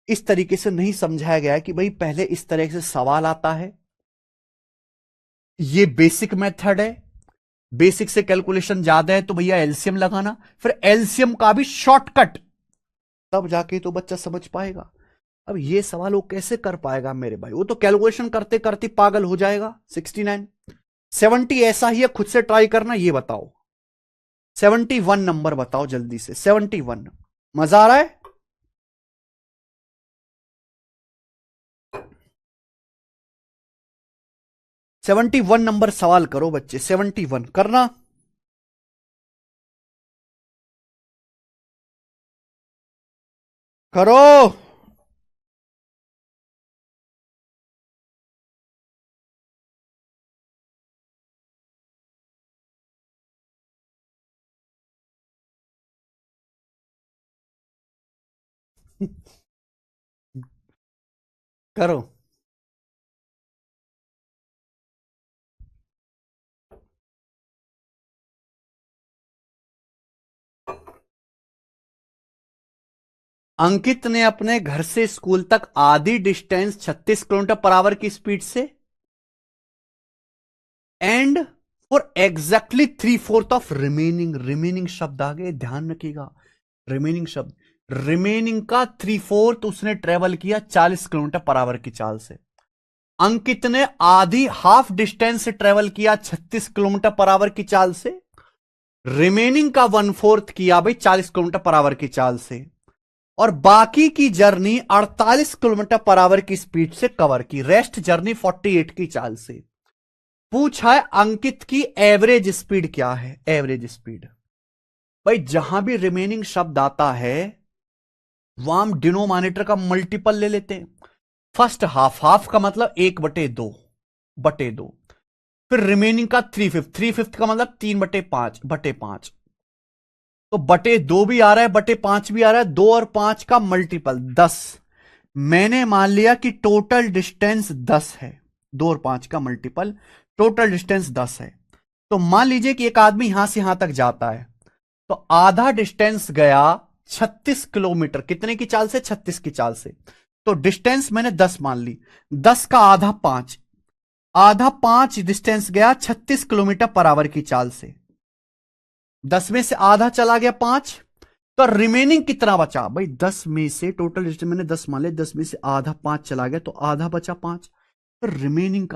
इस तरीके से नहीं समझाया गया है कि भाई पहले इस तरह से सवाल आता है, ये बेसिक मेथड है, बेसिक से कैलकुलेशन ज्यादा है तो भैया एलसीएम लगाना, फिर एलसीएम का भी शॉर्टकट, तब जाके तो बच्चा समझ पाएगा। अब ये सवाल वो कैसे कर पाएगा मेरे भाई? वो तो कैलकुलेशन करते करते पागल हो जाएगा। 69 70 ऐसा ही है, खुद से ट्राई करना। ये बताओ 71 नंबर बताओ जल्दी से। 71 मजा आ रहा है? सेवेंटी वन नंबर सवाल करो बच्चे, 71 करना। करो। करो। अंकित ने अपने घर से स्कूल तक आधी डिस्टेंस 36 किलोमीटर पर आवर की स्पीड से, and for exactly 3/4 of remaining. Remaining शब्द आ गए, ध्यान रखिएगा। रिमेनिंग शब्द, रिमेनिंग का 3/4 उसने ट्रेवल किया 40 किलोमीटर पर आवर की चाल से। अंकित ने आधी हाफ डिस्टेंस ट्रेवल किया 36 किलोमीटर पर आवर की चाल से, रिमेनिंग का 1/4 किया भाई 40 किलोमीटर पर आवर की चाल से, और बाकी की जर्नी 48 किलोमीटर पर आवर की स्पीड से कवर की, रेस्ट जर्नी 48 की चाल से। पूछा है अंकित की एवरेज स्पीड क्या है, एवरेज स्पीड। भाई जहां भी रिमेनिंग शब्द आता है वहां हम डिनोमिनेटर का मल्टीपल ले लेते हैं। फर्स्ट हाफ, हाफ का मतलब 1/2 फिर रिमेनिंग का 3/5, 3/5 का मतलब 3/5 तो बटे 2 भी आ रहा है, बटे 5 भी आ रहा है, 2 और 5 का मल्टीपल 10। मैंने मान लिया कि टोटल डिस्टेंस 10 है, 2 और 5 का मल्टीपल, टोटल डिस्टेंस 10 है। तो मान लीजिए कि एक आदमी यहां से यहां तक जाता है, तो आधा डिस्टेंस गया 36 किलोमीटर, कितने की चाल से, 36 की चाल से। तो डिस्टेंस मैंने 10 मान ली, 10 का आधा 5, आधा 5 डिस्टेंस गया 36 किलोमीटर पर आवर की चाल से। 10 में से आधा चला गया 5, तो रिमेनिंग कितना बचा भाई, 10 में से टोटल डिस्टेंस मैंने 10 मान लिया, 10 में से आधा 5 चला गया, तो आधा बचा 5। तो रिमेनिंग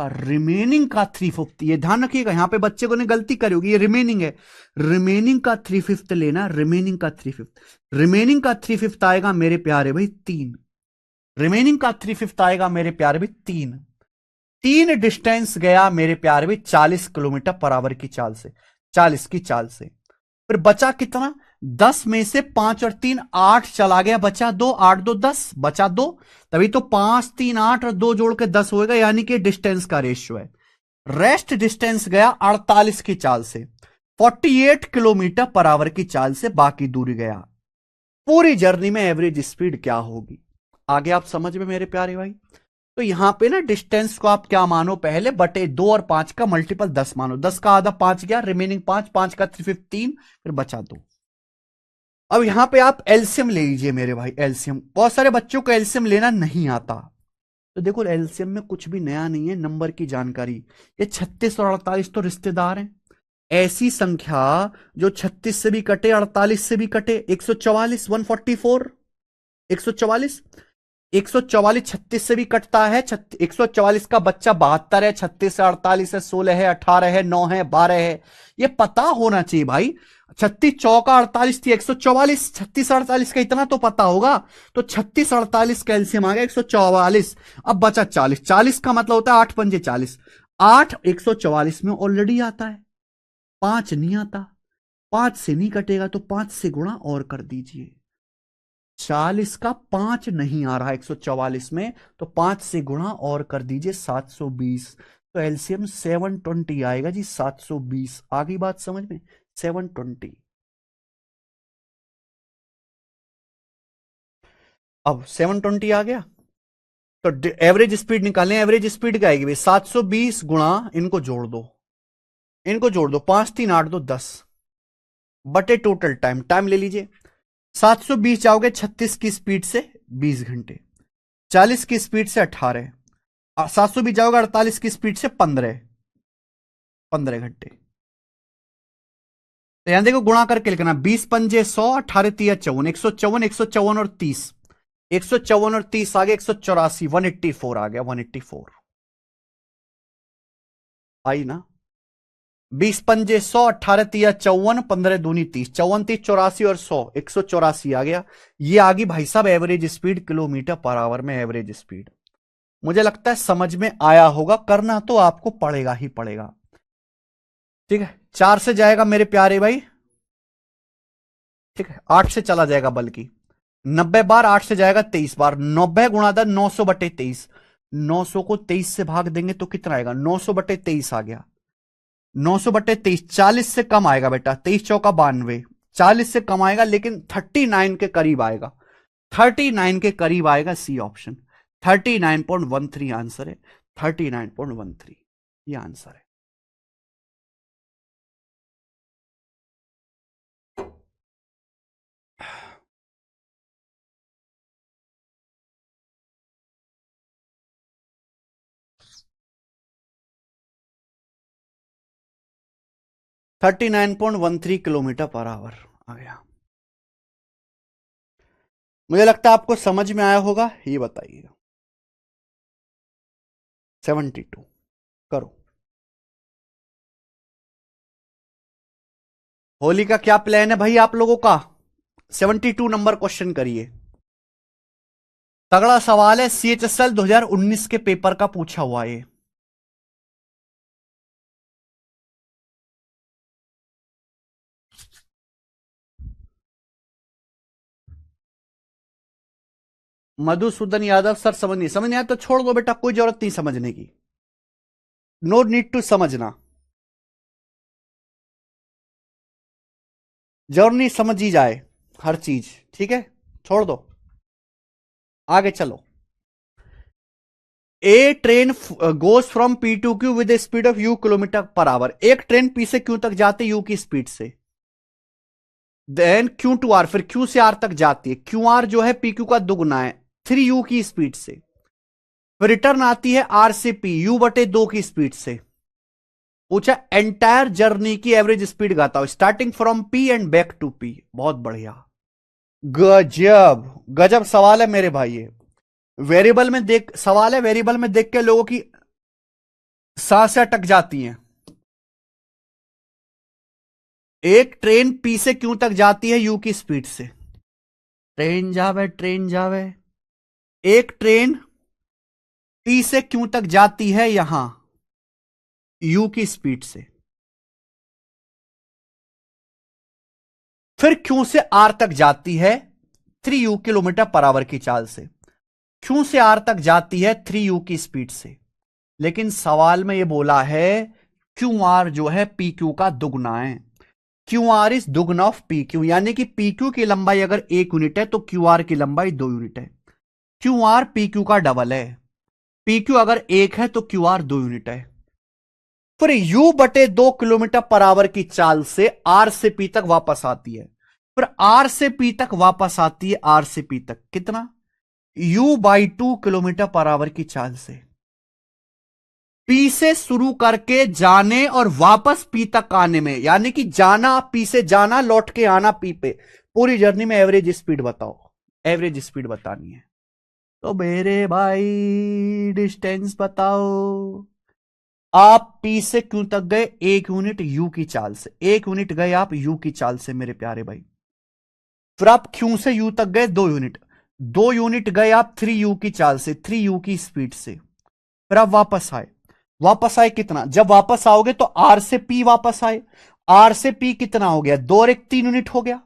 का 3/5, ये ध्यान रखिएगा, यहां पे बच्चे को ने गलती करी होगी, ये रिमेनिंग है, रिमेनिंग का 3/5 लेना, रिमेनिंग का 3/5, रिमेनिंग का 3/5 आएगा मेरे प्यारे भाई 3, रिमेनिंग का 3/5 आएगा मेरे प्यारे भाई 3। 3 डिस्टेंस गया मेरे प्यारे भाई 40 किलोमीटर पर आवर की चाल से, 40 की चाल से। फिर बचा कितना, 10 में से 5 और 3 8 चला गया, बचा 2, 8 2 10, बचा 2, तभी तो 5 3 8 और 2 जोड़ के 10 होएगा, यानी कि डिस्टेंस का रेशियो है। रेस्ट डिस्टेंस गया 48 की चाल से, 48 किलोमीटर पर आवर की चाल से बाकी दूरी गया। पूरी जर्नी में एवरेज स्पीड क्या होगी, आगे आप समझ में मेरे प्यारे भाई। तो यहां पे ना डिस्टेंस को आप क्या मानो, पहले बटे 2 और 5 का मल्टीपल 10 मानो, 10 का आधा 5 गया, रिमेनिंग 5, 5 का 3/5, फिर बचा 2। अब यहां पे आप एलसीएम ले लीजिए मेरे भाई, एलसीएम, बहुत सारे बच्चों को एलसीएम लेना नहीं आता। तो देखो एलसीएम में कुछ भी नया नहीं है, नंबर की जानकारी। ये 36 और 48 तो रिश्तेदार हैं, ऐसी संख्या जो 36 से भी कटे, 48 से भी कटे, 144, 144, 144, 144 36 से भी कटता है, 144 का बच्चा 72 है, 36 है, 48 है, 16 है, 18 है, 9 है, 12 है, ये पता होना चाहिए भाई। 36 चौका 48 थी, 144, 36 48 का इतना तो पता होगा। तो 36 48 कैल्शियम आ गया 144। अब बचा 40, 40 का मतलब होता है 8 पंजे 40, 8 144 में ऑलरेडी आता है, 5 नहीं आता, 5 से नहीं कटेगा, तो 5 से गुणा और कर दीजिए। 40 का 5 नहीं आ रहा 144 में, तो 5 से गुणा और कर दीजिए 720। तो एलसीएम 720 आएगा जी, 720। आ गई बात समझ में, 720। अब 720 आ गया, तो एवरेज स्पीड निकालें, एवरेज स्पीड क्या आएगी भाई, 720 गुणा, इनको जोड़ दो, इनको जोड़ दो, 5 3 8 2 10 बटे टोटल टाइम, टाइम ले लीजिए, 720 जाओगे 36 की स्पीड से 20 घंटे, 40 की स्पीड से 18, 700 भी जाओगे 48 की स्पीड से 15 घंटे। तो यहां देखो गुणा करके लिखना, 20 पंजे 100, 18 तिया 54, 154, 154 और 30, 154 और 30 आ गया 184, 184 आ गया, 184 आई ना। 20 पंजे 100, 18 तिया 54, 15 दूनी 30, 54 30 84 और 100, 184 आ गया। ये आ गई भाई साहब average speed, kilometre per our में एवरेज स्पीड। मुझे लगता है समझ में आया होगा, करना तो आपको पड़ेगा ही पड़ेगा। ठीक है, 4 से जाएगा मेरे प्यारे भाई, ठीक है, 8 से चला जाएगा, बल्कि 90 बार 8 से जाएगा 23 बार, 90 गुणा था 900 बटे 23, 900 को 23 से भाग देंगे तो कितना आएगा, 900 बटे 23 आ गया, 900 बटे 23, 40 से कम आएगा बेटा, 23 चौका 92, 40 से कम आएगा, लेकिन 39 के करीब आएगा, 39 के करीब आएगा, सी ऑप्शन 39.13 आंसर है, 39.13 ये आंसर है। थर्टी 39.13 किलोमीटर पर आवर आ गया। मुझे लगता है आपको समझ में आया होगा, ये बताइएगा। 72 करो। होली का क्या प्लान है भाई आप लोगों का? 72 नंबर क्वेश्चन करिए। तगड़ा सवाल है, CHSL 2019 के पेपर का पूछा हुआ है। मधुसूदन यादव सर समझ नहीं आया तो छोड़ दो बेटा, कोई जरूरत नहीं समझने की। नो नीड टू समझना, जर्नी समझ ही जाए हर चीज, ठीक है, छोड़ दो, आगे चलो। A train goes from P to Q with speed of U kilometre per hour. एक ट्रेन पी से क्यू तक जाती है यू की स्पीड से, देन क्यू टू आर, फिर क्यू से आर तक जाती है। क्यू आर जो है पी क्यू का दुगना है 3u की स्पीड से, फिर रिटर्न आती है आर से पी यू बटे 2 की स्पीड से। पूछा एंटायर जर्नी की एवरेज स्पीड गाता हूं, starting from P and back to P. बहुत बढ़िया, गजब गजब सवाल है मेरे भाई ये। वेरिएबल में देख सवाल है, वेरिएबल में देख के लोगों की सांसें अटक जाती हैं। एक ट्रेन पी से क्यू तक जाती है यू की स्पीड से, ट्रेन जावे। एक ट्रेन पी से क्यू तक जाती है यहां यू की स्पीड से, फिर क्यू से आर तक जाती है 3u किलोमीटर पर आवर की चाल से। क्यू से आर तक जाती है 3u की स्पीड से, लेकिन सवाल में यह बोला है क्यू आर जो है पी क्यू का दुगना है। क्यू आर इज दुगना ऑफ पी क्यू, यानी कि पी क्यू की लंबाई अगर 1 यूनिट है तो क्यू आर की लंबाई 2 यूनिट है। क्यू आर पी क्यू का डबल है। पी क्यू अगर 1 है तो क्यू आर 2 यूनिट है। फिर यू बटे 2 किलोमीटर पर आवर की चाल से आर से पी तक वापस आती है। फिर आर से पी तक वापस आती है, आर से पी तक कितना, U/2 किलोमीटर पर आवर की चाल से। पी से शुरू करके जाने और वापस पी तक आने में, यानी कि जाना पी से जाना, लौट के आना पी पे, पूरी जर्नी में एवरेज स्पीड बताओ। एवरेज स्पीड बतानी है तो मेरे भाई डिस्टेंस बताओ। आप पी से क्यू तक गए 1 यूनिट यू की चाल से, 1 यूनिट गए आप यू की चाल से मेरे प्यारे भाई। फिर आप क्यू से यू तक गए 2 यूनिट, 2 यूनिट गए आप 3u की चाल से, 3u की स्पीड से। फिर आप वापस आए, वापस आए कितना, जब वापस आओगे तो आर से पी वापस आए। आर से पी कितना हो गया, 2 और 1 3 यूनिट हो गया।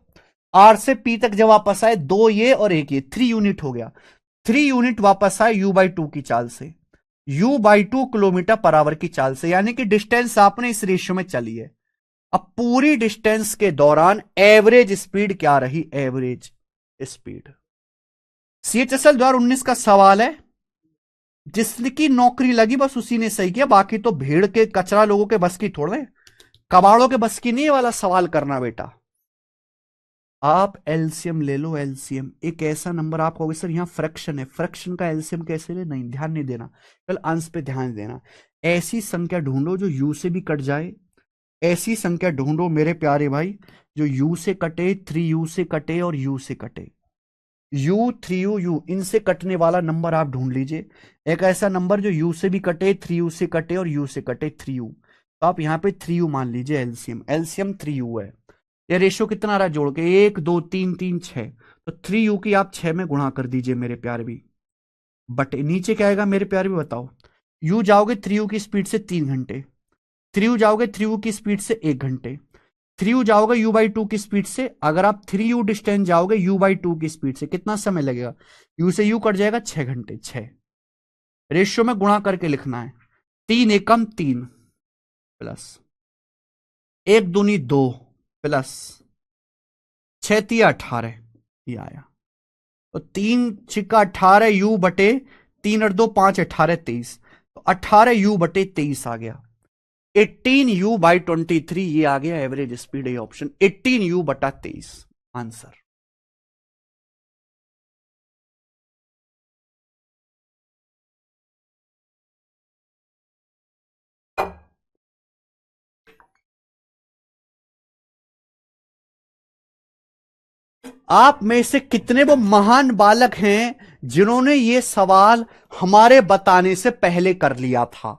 आर से पी तक जब वापस आए, 2 ये और 1 ये, 3 यूनिट हो गया। 3 यूनिट वापस आए U/2 की चाल से, U/2 किलोमीटर पर आवर की चाल से, यानी कि डिस्टेंस आपने इस रेशियो में चली है। अब पूरी डिस्टेंस के दौरान एवरेज स्पीड क्या रही, एवरेज स्पीड। CHSL 2019 का सवाल है, जिसकी नौकरी लगी बस उसी ने सही किया, बाकी तो भीड़ के कचरा लोगों के बस की थोड़े, कबाड़ों के बस की नहीं वाला सवाल करना बेटा। आप एलसीएम ले लो, एलसीएम एक ऐसा नंबर आप कहोगे सर यहां फ्रैक्शन है, फ्रैक्शन का एलसीएम कैसे ले, नहीं ध्यान नहीं देना, कल अंश पे ध्यान देना। ऐसी संख्या ढूंढो जो यू से भी कट जाए, ऐसी संख्या ढूंढो मेरे प्यारे भाई जो यू से कटे, 3u से कटे और यू से कटे। यू 3u यू इनसे कटने वाला नंबर आप ढूंढ लीजिए, एक ऐसा नंबर जो यू से भी कटे, 3u से कटे और यू से कटे 3u। तो आप यहां पे 3u मान लीजिए एलसीएम, एलसीएम 3u है। ये रेशियो कितना आ रहा है जोड़ के, 1 2 3 3 6, तो 3u की आप 6 में गुणा कर दीजिए मेरे प्यारे भी। बट नीचे क्या आएगा मेरे प्यारे भी बताओ। यू जाओगे 3u की स्पीड से 3 घंटे, 3u जाओगे 3u की स्पीड से 1 घंटे, 3u जाओगे U/2 की स्पीड से। अगर आप 3u डिस्टेंस जाओगे U/2 की स्पीड से कितना समय लगेगा, यू से यू कट जाएगा 6 घंटे। 6 रेशियो में गुणा करके लिखना है, 3 एकम 3 प्लस 1 दूनी 2 प्लस 6 तिया 18, ये आया। तो 3 छिक्का 18 यू बटे 3 और 2 5 18 23, तो 18u/23 आ गया। 18u/23 ये आ गया average speed, A option 18u/23 answer. आप में से कितने वो महान बालक हैं जिन्होंने ये सवाल हमारे बताने से पहले कर लिया था?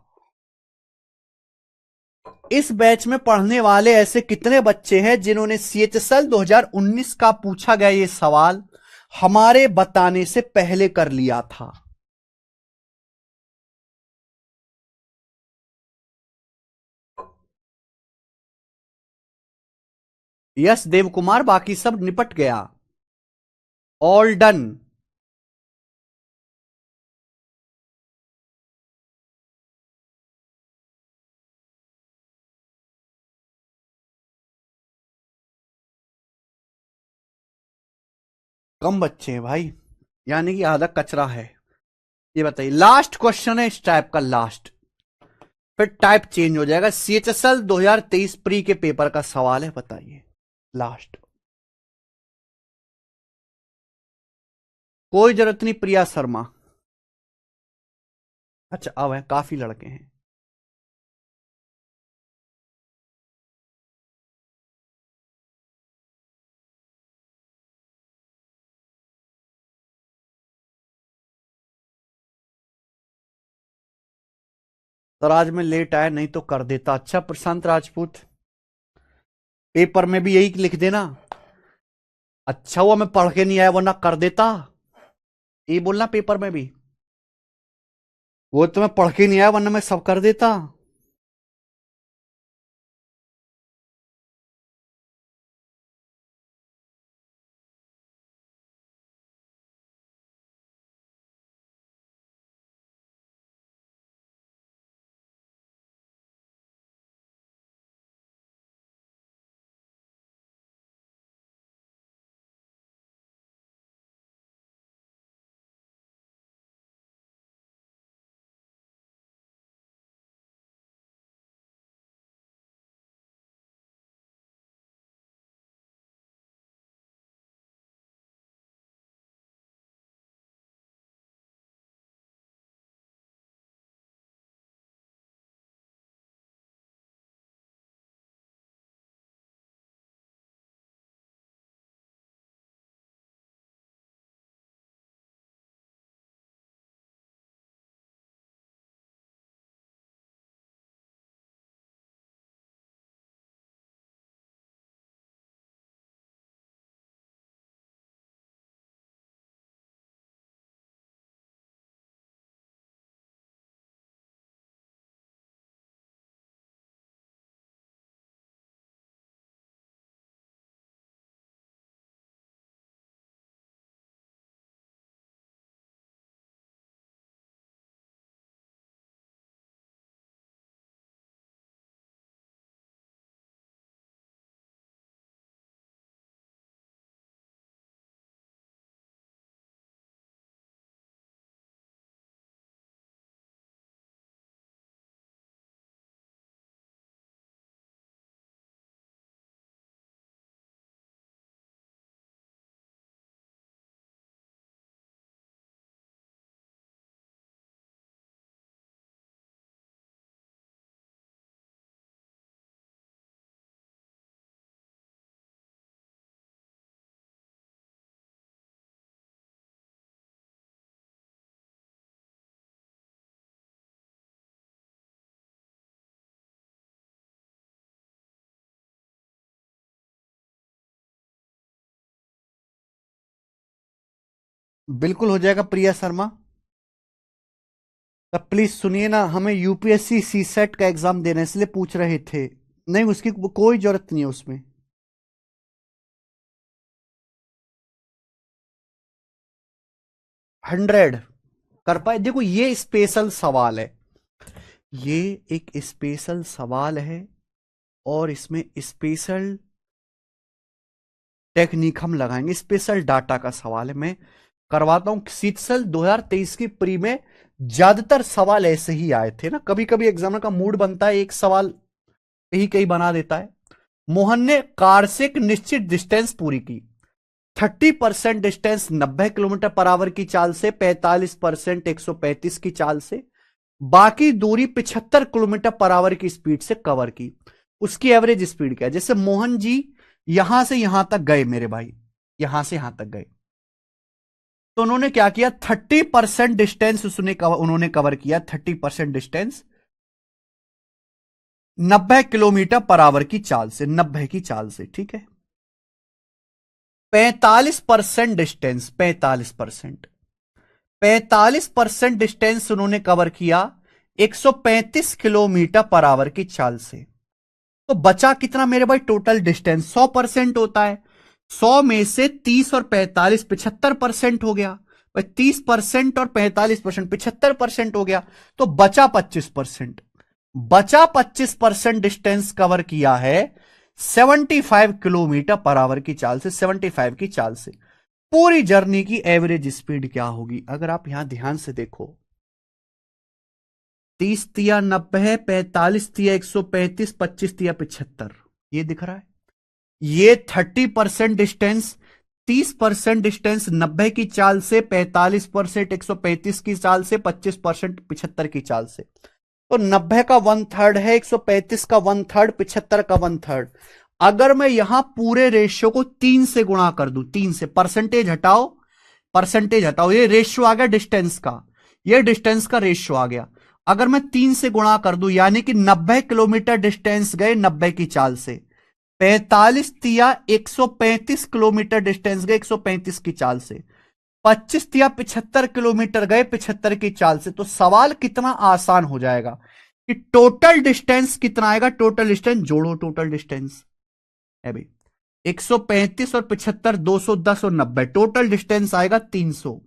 इस बैच में पढ़ने वाले ऐसे कितने बच्चे हैं जिन्होंने CHSL 2019 का पूछा गया ये सवाल हमारे बताने से पहले कर लिया था? यस देव कुमार, बाकी सब निपट गया, ऑल डन। कम बच्चे हैं भाई, यानी कि आधा कचरा है। ये बताइए, लास्ट क्वेश्चन है इस टाइप का, लास्ट, फिर टाइप चेंज हो जाएगा। CHSL 2023 प्री के पेपर का सवाल है, बताइए लास्ट। कोई जरूरत नहीं प्रिया शर्मा। अच्छा अब है, काफी लड़के हैं। तो आज में लेट आया, नहीं तो कर देता। अच्छा प्रशांत राजपूत, पेपर में भी यही लिख देना, अच्छा हुआ मैं पढ़ के नहीं आया वरना कर देता, ये बोलना पेपर में भी, वो तो मैं पढ़ के नहीं आया वरना मैं सब कर देता। बिल्कुल हो जाएगा प्रिया शर्मा। तब प्लीज सुनिए ना, हमें UPSC CSET का एग्जाम देने इसलिए पूछ रहे थे, नहीं उसकी कोई जरूरत नहीं है उसमें। 100 कर पाए? देखो ये स्पेशल सवाल है, ये एक स्पेशल सवाल है और इसमें स्पेशल टेक्निक हम लगाएंगे, स्पेशल डाटा का सवाल है। मैं करवाता हूं। CHSL 2023 की प्री में ज्यादातर सवाल ऐसे ही आए थे ना, कभी कभी एग्जामिनर का मूड बनता है एक सवाल कहीं कहीं बना देता है। मोहन ने कार से एक निश्चित डिस्टेंस पूरी की, 30% डिस्टेंस 90 किलोमीटर पर आवर की चाल से, 45% 135 की चाल से, बाकी दूरी 75 किलोमीटर पर आवर की स्पीड से कवर की। उसकी एवरेज स्पीड क्या है? जैसे मोहन जी यहां से यहां तक गए मेरे भाई, यहां से यहां तक गए, तो उन्होंने क्या किया, 30% डिस्टेंस उन्होंने कवर किया, 30% डिस्टेंस 90 किलोमीटर पर आवर की चाल से, 90 की चाल से, ठीक है। 45% डिस्टेंस, 45% डिस्टेंस उन्होंने कवर किया 135 किलोमीटर पर आवर की चाल से। तो बचा कितना मेरे भाई, टोटल डिस्टेंस 100% होता है, 100 में से 30 और 45 75% हो गया भाई, 30% और 45% 75% हो गया, तो बचा 25%। बचा 25% डिस्टेंस कवर किया है 75 किलोमीटर पर आवर की चाल से, 75 की चाल से। पूरी जर्नी की एवरेज स्पीड क्या होगी, अगर आप यहां ध्यान से देखो, 30 तिया 90, 45 तिया 135, 25 तिया 75, ये दिख रहा है। ये 30% डिस्टेंस, 30% डिस्टेंस 90 की चाल से, 45% 135 की चाल से, 25% 75 की चाल से। तो 90 का 1/3 है, 135 का 1/3, 75 का 1/3। अगर मैं यहां पूरे रेशियो को 3 से गुणा कर दूं, 3 से, परसेंटेज हटाओ, परसेंटेज हटाओ, ये रेशियो आ गया डिस्टेंस का, ये डिस्टेंस का रेशियो आ गया। अगर मैं 3 से गुणा कर दूं, यानी कि 90 किलोमीटर डिस्टेंस गए 90 की चाल से, 45 तिया 135 किलोमीटर डिस्टेंस गए 135 की चाल से, 25 तिया 75 किलोमीटर गए 75 की चाल से। तो सवाल कितना आसान हो जाएगा कि टोटल डिस्टेंस कितना आएगा, टोटल डिस्टेंस जोड़ो, टोटल डिस्टेंस है भाई 135 और 75, 210 और 90, टोटल डिस्टेंस आएगा 300।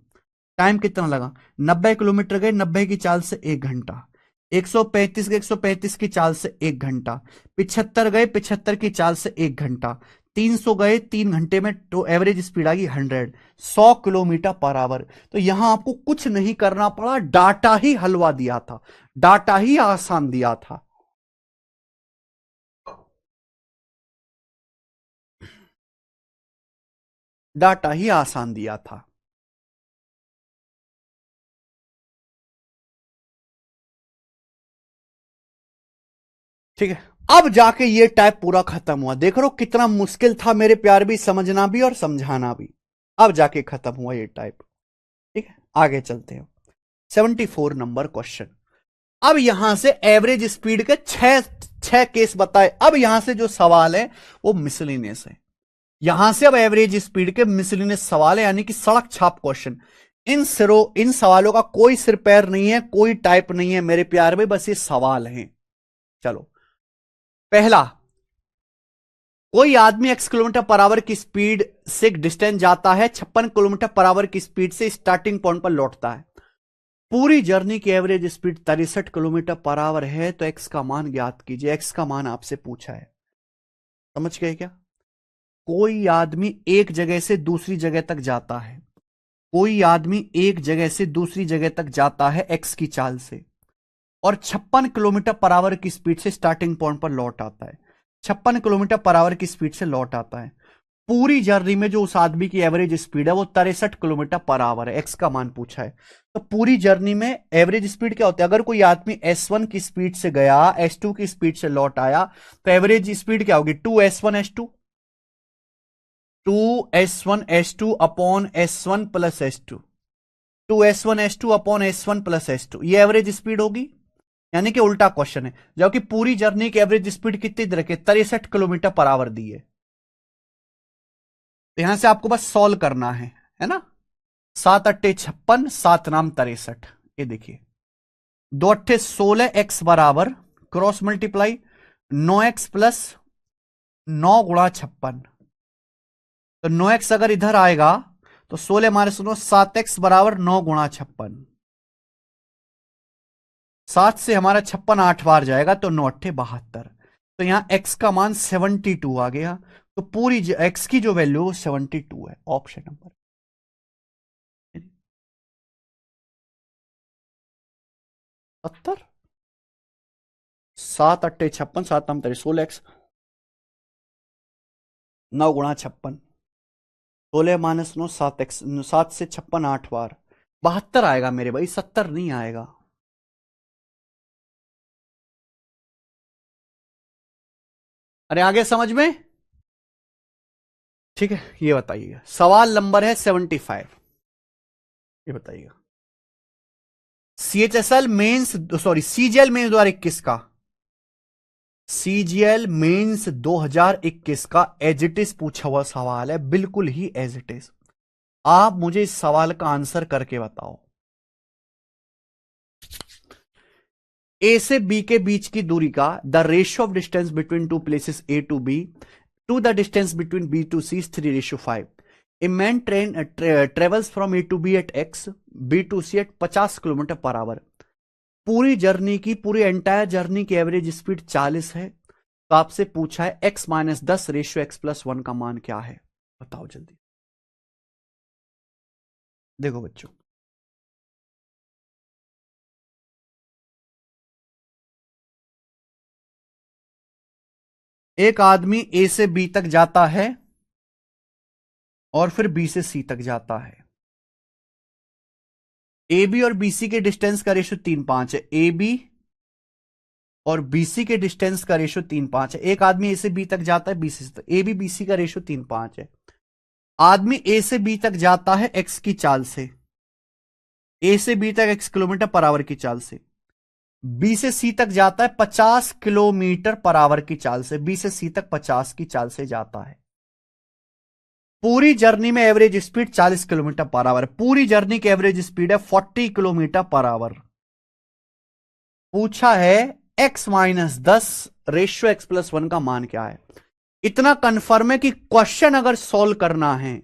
टाइम कितना लगा, 90 किलोमीटर गए 90 की चाल से 1 घंटा, 135 गए 135 की चाल से 1 घंटा, 75 गए 75 की चाल से 1 घंटा, 300 गए 3 घंटे में, तो एवरेज स्पीड आ गई 100 किलोमीटर पर आवर। तो यहां आपको कुछ नहीं करना पड़ा, डाटा ही हलवा दिया था, डाटा ही आसान दिया था। डाटा ही आसान दिया था। ठीक है, अब जाके ये टाइप पूरा खत्म हुआ, देख रहे हो कितना मुश्किल था मेरे प्यार भी, समझना भी और समझाना भी। अब जाके खत्म हुआ ये टाइप। ठीक है, आगे चलते हैं। 74 नंबर क्वेश्चन। अब यहां से एवरेज स्पीड के छह छह केस बताए। अब यहां से जो सवाल है वो मिसलिनियस है। यहां से अब एवरेज स्पीड के मिसलिनियस सवाल है, यानी कि सड़क छाप क्वेश्चन। इन सवालों का कोई सिर पैर नहीं है, कोई टाइप नहीं है मेरे प्यार में, बस ये सवाल हैं। चलो, पहला, कोई आदमी x किलोमीटर पर आवर की स्पीड से डिस्टेंस जाता है, 56 किलोमीटर पर आवर की स्पीड से स्टार्टिंग पॉइंट पर लौटता है। पूरी जर्नी की average speed 63 kilometre per our है, तो x का मान ज्ञात कीजिए। x का मान आपसे पूछा है, समझ गए क्या। कोई आदमी एक जगह से दूसरी जगह तक जाता है, कोई आदमी एक जगह से दूसरी जगह तक जाता है x की चाल से, और 56 किलोमीटर पर आवर की स्पीड से स्टार्टिंग पॉइंट पर लौट आता है। 56 किलोमीटर पर आवर की स्पीड से लौट आता है। पूरी जर्नी में जो उस आदमी की एवरेज स्पीड है वो 63 किलोमीटर पर आवर है, एक्स का मान पूछा है। तो पूरी जर्नी में एवरेज स्पीड क्या होती है, अगर कोई आदमी S1 की स्पीड से गया, S2 की स्पीड से लौट आया, तो एवरेज स्पीड क्या होगी, 2S1 S2, 2S1 S2 upon S1 plus S2, 2S1 S2 upon S1 plus S2, ये एवरेज स्पीड होगी। यानी कि उल्टा क्वेश्चन है, जबकि पूरी जर्नी की एवरेज स्पीड कितनी दे रखी है, 63 किलोमीटर पर आवर दी है। तो यहां से आपको बस सॉल्व करना है ना। 7 अट्ठे 56, 7 नाम 63, ये देखिए, 2 अट्ठे 16, x बराबर, क्रॉस मल्टीप्लाई, 9x प्लस 9 गुणा 56, तो 9x अगर इधर आएगा तो 16 मारे सुनो, 7x बराबर 9 गुणा 56, 7 से हमारा 56 8 बार जाएगा, तो 9 अट्ठे 72। तो यहां x का मान 72 आ गया। तो पूरी x की जो वैल्यू 72 है, ऑप्शन नंबर 70। 7 अट्ठे 56, 7 नाम 16, x 9 गुणा 56, 16 - 9, 7x, 7 से 56 8 बार, 72 आएगा मेरे भाई, 70 नहीं आएगा। अरे आगे समझ में, ठीक है, ये बताइएगा, सवाल नंबर है 75। ये बताइएगा, CHSL mains, sorry CGL mains 2021 का, CGL मेंस 2021 का एज इट इज पूछा हुआ सवाल है, बिल्कुल ही एज इट इज। आप मुझे इस सवाल का आंसर करके बताओ। ए से बी के बीच की दूरी का the ratio of distance between two places A to B to the distance between B to C is 3:5। A man train travels from A to B at X, B to C at 50 kilometre per hour. पूरी जर्नी की, पूरी एंटायर जर्नी की एवरेज स्पीड 40 है। तो आपसे पूछा है x-10 रेशियो x+1 का मान क्या है, बताओ जल्दी। देखो बच्चों, एक आदमी ए से बी तक जाता है और फिर बी से सी तक जाता है। ए बी और बीसी के डिस्टेंस का रेशियो 3:5 है। ए बी और बीसी के डिस्टेंस का रेशियो 3:5 है। एक आदमी ए से बी तक जाता है, बी से सी तक, ए बी बीसी का रेशियो 3:5 है। आदमी ए से बी तक जाता है एक्स की चाल से, ए से बी तक x किलोमीटर पर आवर की चाल से। बी से सी तक जाता है 50 किलोमीटर पर आवर की चाल से, बी से सी तक 50 की चाल से जाता है। पूरी जर्नी में average speed 40 kilometre per our है। पूरी जर्नी की एवरेज स्पीड है 40 किलोमीटर पर आवर। पूछा है x-10 रेशियो x+1 का मान क्या है। इतना कंफर्म है कि क्वेश्चन अगर सॉल्व करना है,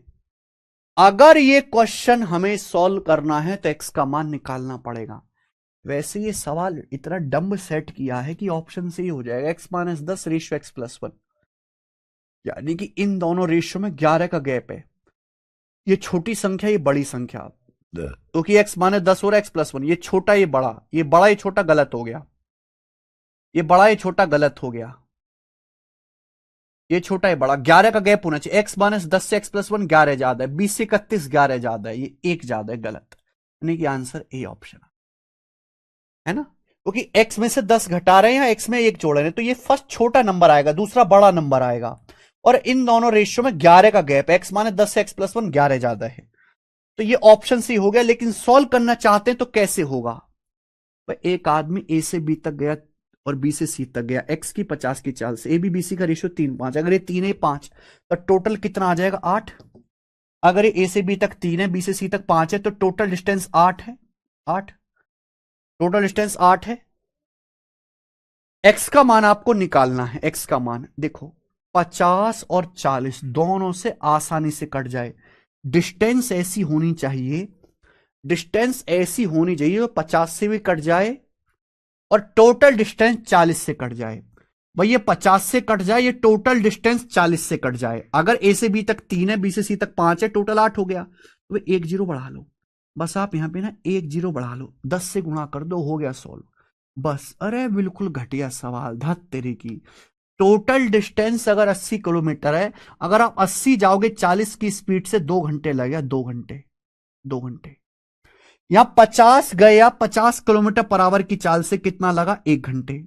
अगर ये क्वेश्चन हमें सॉल्व करना है तो x का मान निकालना पड़ेगा। वैसे ये सवाल इतना डम्ब सेट किया है कि ऑप्शन से ही हो जाएगा, x-10 रेशियो x+1, यानी कि इन दोनों रेशियो में 11 का गैप है। ये छोटी संख्या, ये बड़ी संख्या, क्योंकि x-10 हो रहा है x+1, ये छोटा ये बड़ा, ये बड़ा ये छोटा गलत हो गया, ये बड़ा ये छोटा गलत हो गया, ये छोटा ये बड़ा, 11 का गैप होना चाहिए। x-10 से x+1 11 ज्यादा है, 20 से 31 11 ज्यादा है, ये एक ज्यादा है, गलत। यानी कि आंसर ए ऑप्शन है ना, क्योंकि x में से 10 घटा रहे हैं या x में 1 जोड़ रहे हैं, तो ये फर्स्ट छोटा नंबर आएगा, दूसरा बड़ा नंबर आएगा, और इन दोनों रेशियो में 11 का गैप है, x-10 से x+1 11 ज्यादा है, तो ये ऑप्शन सी हो गया। लेकिन सॉल्व करना चाहते हैं तो कैसे होगा। एक आदमी ए से बी तक गया और बी से सी तक गया, एक्स की 50 की चाल से, ए बी बी सी का रेशियो 3:5, अगर ये 3 है 5, तो टोटल कितना आ जाएगा 8। अगर ये ए से बी तक 3 है, बी से सी तक 5 है, तो टोटल डिस्टेंस 8 है, 8, टोटल डिस्टेंस 8 है। एक्स का मान आपको निकालना है, एक्स का मान देखो, 50 और 40 दोनों से आसानी से कट जाए। डिस्टेंस ऐसी होनी चाहिए, डिस्टेंस ऐसी होनी चाहिए 50 से भी कट जाए और टोटल डिस्टेंस 40 से कट जाए। भाई ये 50 से कट जाए, ये टोटल डिस्टेंस 40 से कट जाए। अगर ए से बी तक 3 है, बी से सी तक 5 है, टोटल 8 हो गया, तो एक जीरो बढ़ा लो, बस आप यहां पे ना एक जीरो बढ़ा लो, 10 से गुणा कर दो, हो गया सॉल्व। बस, अरे बिल्कुल घटिया सवाल, धत तेरी की। टोटल डिस्टेंस अगर 80 किलोमीटर है, अगर आप 80 जाओगे 40 की स्पीड से, 2 घंटे लगेगा, 2 घंटे, 2 घंटे। यहां 50 गए आप 50 किलोमीटर पर आवर की चाल से, कितना लगा 1 घंटे।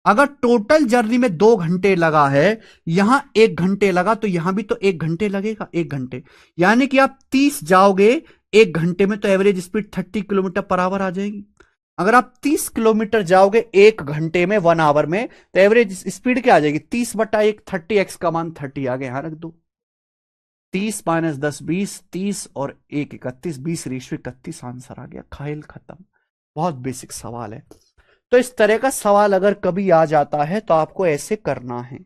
अगर टोटल जर्नी में 2 घंटे लगा है, यहां 1 घंटे लगा, तो यहां भी तो 1 घंटे लगेगा, 1 घंटे। यानी कि आप 30 जाओगे 1 घंटे में, तो average speed 30 kilometre per hour आ जाएगी। अगर आप 30 किलोमीटर जाओगे 1 घंटे में, 1 आवर में, तो एवरेज स्पीड क्या आ जाएगी, 30/1, 30, एक्स का मान 30 आ गया, यहां रख दो। 30-10 20, 30 और 1 31, 20:31 आंसर आ गया, खेल खत्म। बहुत बेसिक सवाल है। तो इस तरह का सवाल अगर कभी आ जाता है तो आपको ऐसे करना है।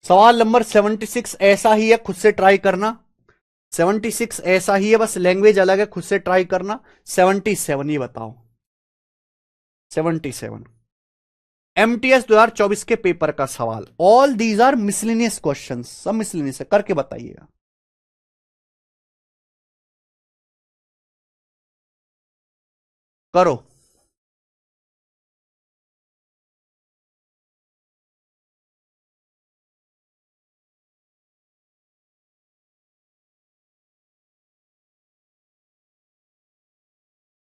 सवाल नंबर 76 ऐसा ही है, खुद से ट्राई करना। 76 ऐसा ही है, बस लैंग्वेज अलग है, खुद से ट्राई करना। 77 ये बताओ, 77 एमटीएस 2024 के पेपर का सवाल। All these are miscellaneous question, सब मिसलिनियस है, करके बताइएगा। करो।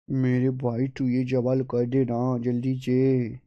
मेरे भाई तू ये जवाल कर दे ना जल्दी से।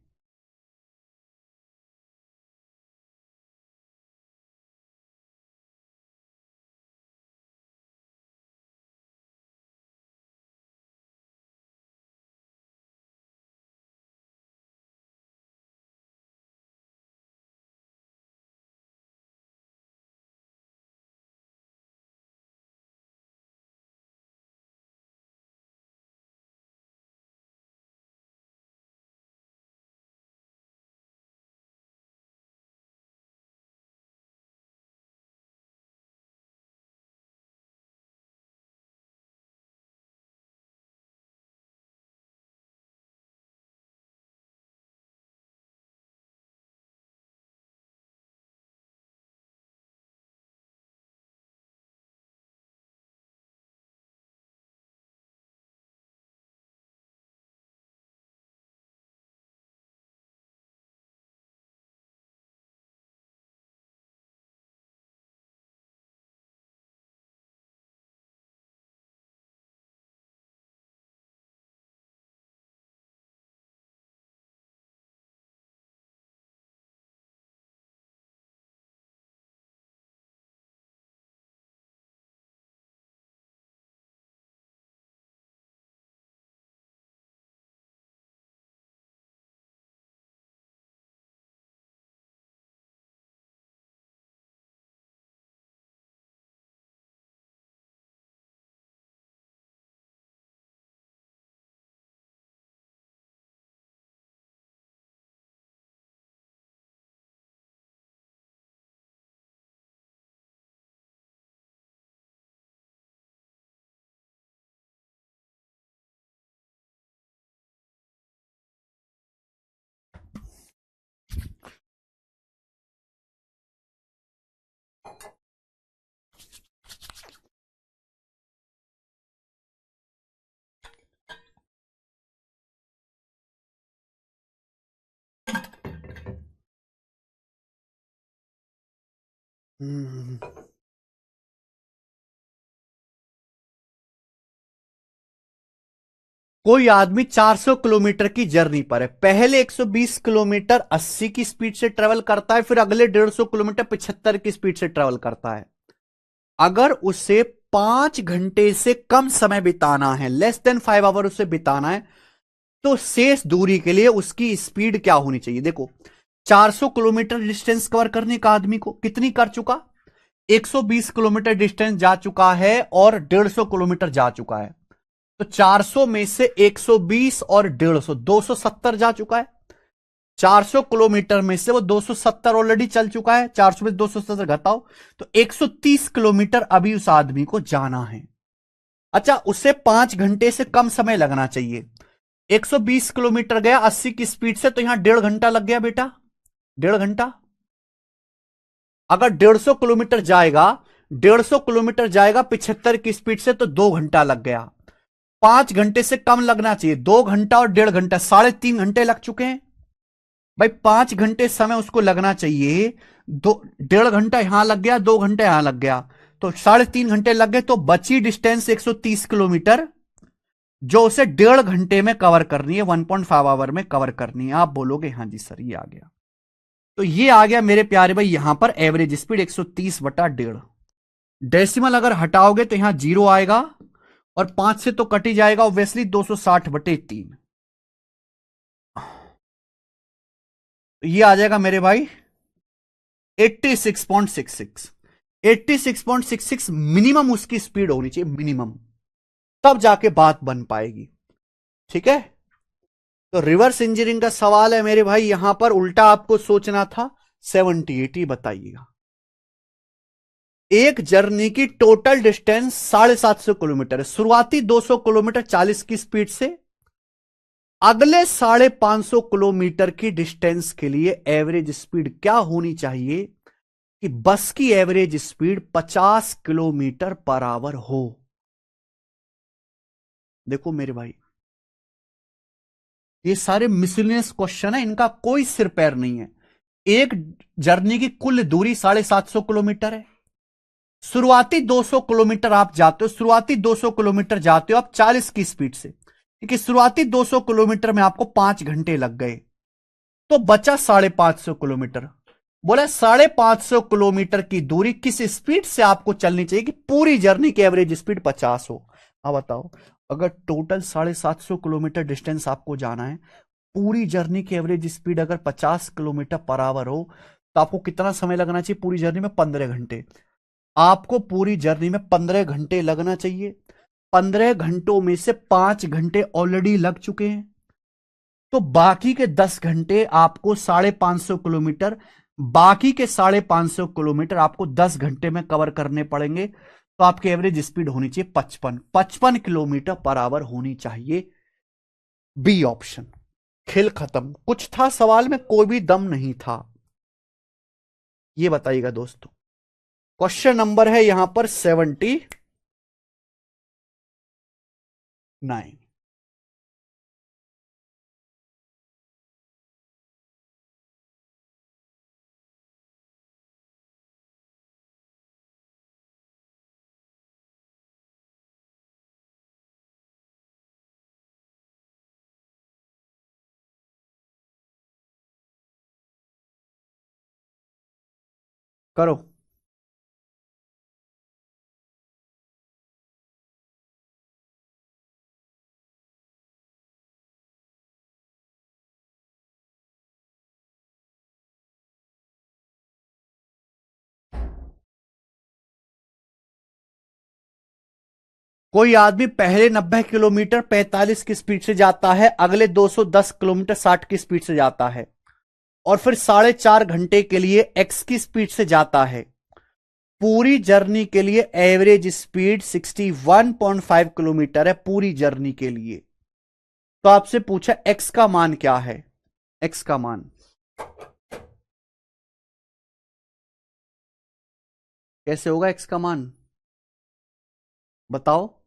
हम्म। कोई आदमी 400 किलोमीटर की जर्नी पर है। पहले 120 किलोमीटर 80 की स्पीड से ट्रेवल करता है, फिर अगले 150 किलोमीटर 75 की स्पीड से ट्रेवल करता है। अगर उसे 5 घंटे से कम समय बिताना है, लेस देन 5 आवर उसे बिताना है, तो शेष दूरी के लिए उसकी स्पीड क्या होनी चाहिए? देखो, 400 किलोमीटर डिस्टेंस कवर करने का आदमी को कितनी कर चुका? 120 किलोमीटर डिस्टेंस जा चुका है और 150 किलोमीटर जा चुका है। तो 400 में से 120 और 150, 270 जा चुका है। 400 किलोमीटर में से वो 270 ऑलरेडी चल चुका है। 400 में 270 घटाओ तो 130 किलोमीटर अभी उस आदमी को जाना है। अच्छा, उसे 5 घंटे से कम समय लगना चाहिए। 120 किलोमीटर गया 80 की स्पीड से, तो यहां 1.5 घंटा लग गया बेटा, 1.5 घंटा। अगर 150 किलोमीटर जाएगा, 150 किलोमीटर जाएगा 75 की स्पीड से, तो 2 घंटा लग गया। 5 घंटे से कम लगना चाहिए। 2 घंटा और 1.5 घंटा, 3.5 घंटे लग चुके हैं भाई। 5 घंटे समय उसको लगना चाहिए। 1.5 घंटा यहां लग गया, 2 घंटे यहां लग गया, तो 3.5 घंटे लग गए। तो बची डिस्टेंस 130 किलोमीटर, जो उसे 1.5 घंटे में कवर करनी है, 1.5 आवर में कवर करनी है। आप बोलोगे हाँ जी सर, ये आ गया। तो ये आ गया मेरे प्यारे भाई, यहां पर एवरेज स्पीड 130/1.5। डेसिमल अगर हटाओगे तो यहां 0 आएगा, और 5 से तो कट ही जाएगा ऑब्वियसली, 260/3। ये आ जाएगा मेरे भाई 86.66। 86.66 मिनिमम उसकी स्पीड होनी चाहिए, मिनिमम, तब जाके बात बन पाएगी। ठीक है, तो रिवर्स इंजीनियरिंग का सवाल है मेरे भाई, यहां पर उल्टा आपको सोचना था। 70-80 बताइएगा। एक जर्नी की टोटल डिस्टेंस 750 किलोमीटर है। शुरुआती 200 किलोमीटर 40 की स्पीड से, अगले 550 किलोमीटर की डिस्टेंस के लिए एवरेज स्पीड क्या होनी चाहिए कि बस की average speed 50 kilometre per our हो। देखो मेरे भाई, ये सारे मिसलिनियस क्वेश्चन है, इनका कोई सिर पैर नहीं है। एक जर्नी की कुल दूरी 750 किलोमीटर है। शुरुआती 200 किलोमीटर आप जाते हो, शुरुआती 200 किलोमीटर जाते हो आप 40 की स्पीड से। क्योंकि शुरुआती 200 किलोमीटर में आपको 5 घंटे लग गए, तो बचा 550 किलोमीटर। बोला 550 किलोमीटर की दूरी किस स्पीड से आपको चलनी चाहिए कि पूरी जर्नी की एवरेज स्पीड 50 हो। अब बताओ, अगर टोटल 750 किलोमीटर डिस्टेंस आपको जाना है, पूरी जर्नी की एवरेज स्पीड अगर 50 किलोमीटर पर आवर हो, तो आपको कितना समय लगना चाहिए पूरी जर्नी में? 15 घंटे। आपको पूरी जर्नी में 15 घंटे लगना चाहिए। 15 घंटों में से 5 घंटे ऑलरेडी लग चुके हैं, तो बाकी के 10 घंटे आपको 550 किलोमीटर, बाकी के 550 किलोमीटर आपको 10 घंटे में कवर करने पड़ेंगे। तो आपकी एवरेज स्पीड होनी चाहिए 55 किलोमीटर पर आवर होनी चाहिए। B option. खेल खत्म। कुछ था सवाल में? कोई भी दम नहीं था? ये बताइएगा दोस्तों। क्वेश्चन नंबर है यहां पर 79। करो। कोई आदमी पहले 90 किलोमीटर 45 की स्पीड से जाता है, अगले 210 किलोमीटर 60 की स्पीड से जाता है, और फिर 4.5 घंटे के लिए एक्स की स्पीड से जाता है। पूरी जर्नी के लिए एवरेज स्पीड 61.5 किलोमीटर है पूरी जर्नी के लिए। तो आपसे पूछा एक्स का मान क्या है? एक्स का मान कैसे होगा? एक्स का मान बताओ।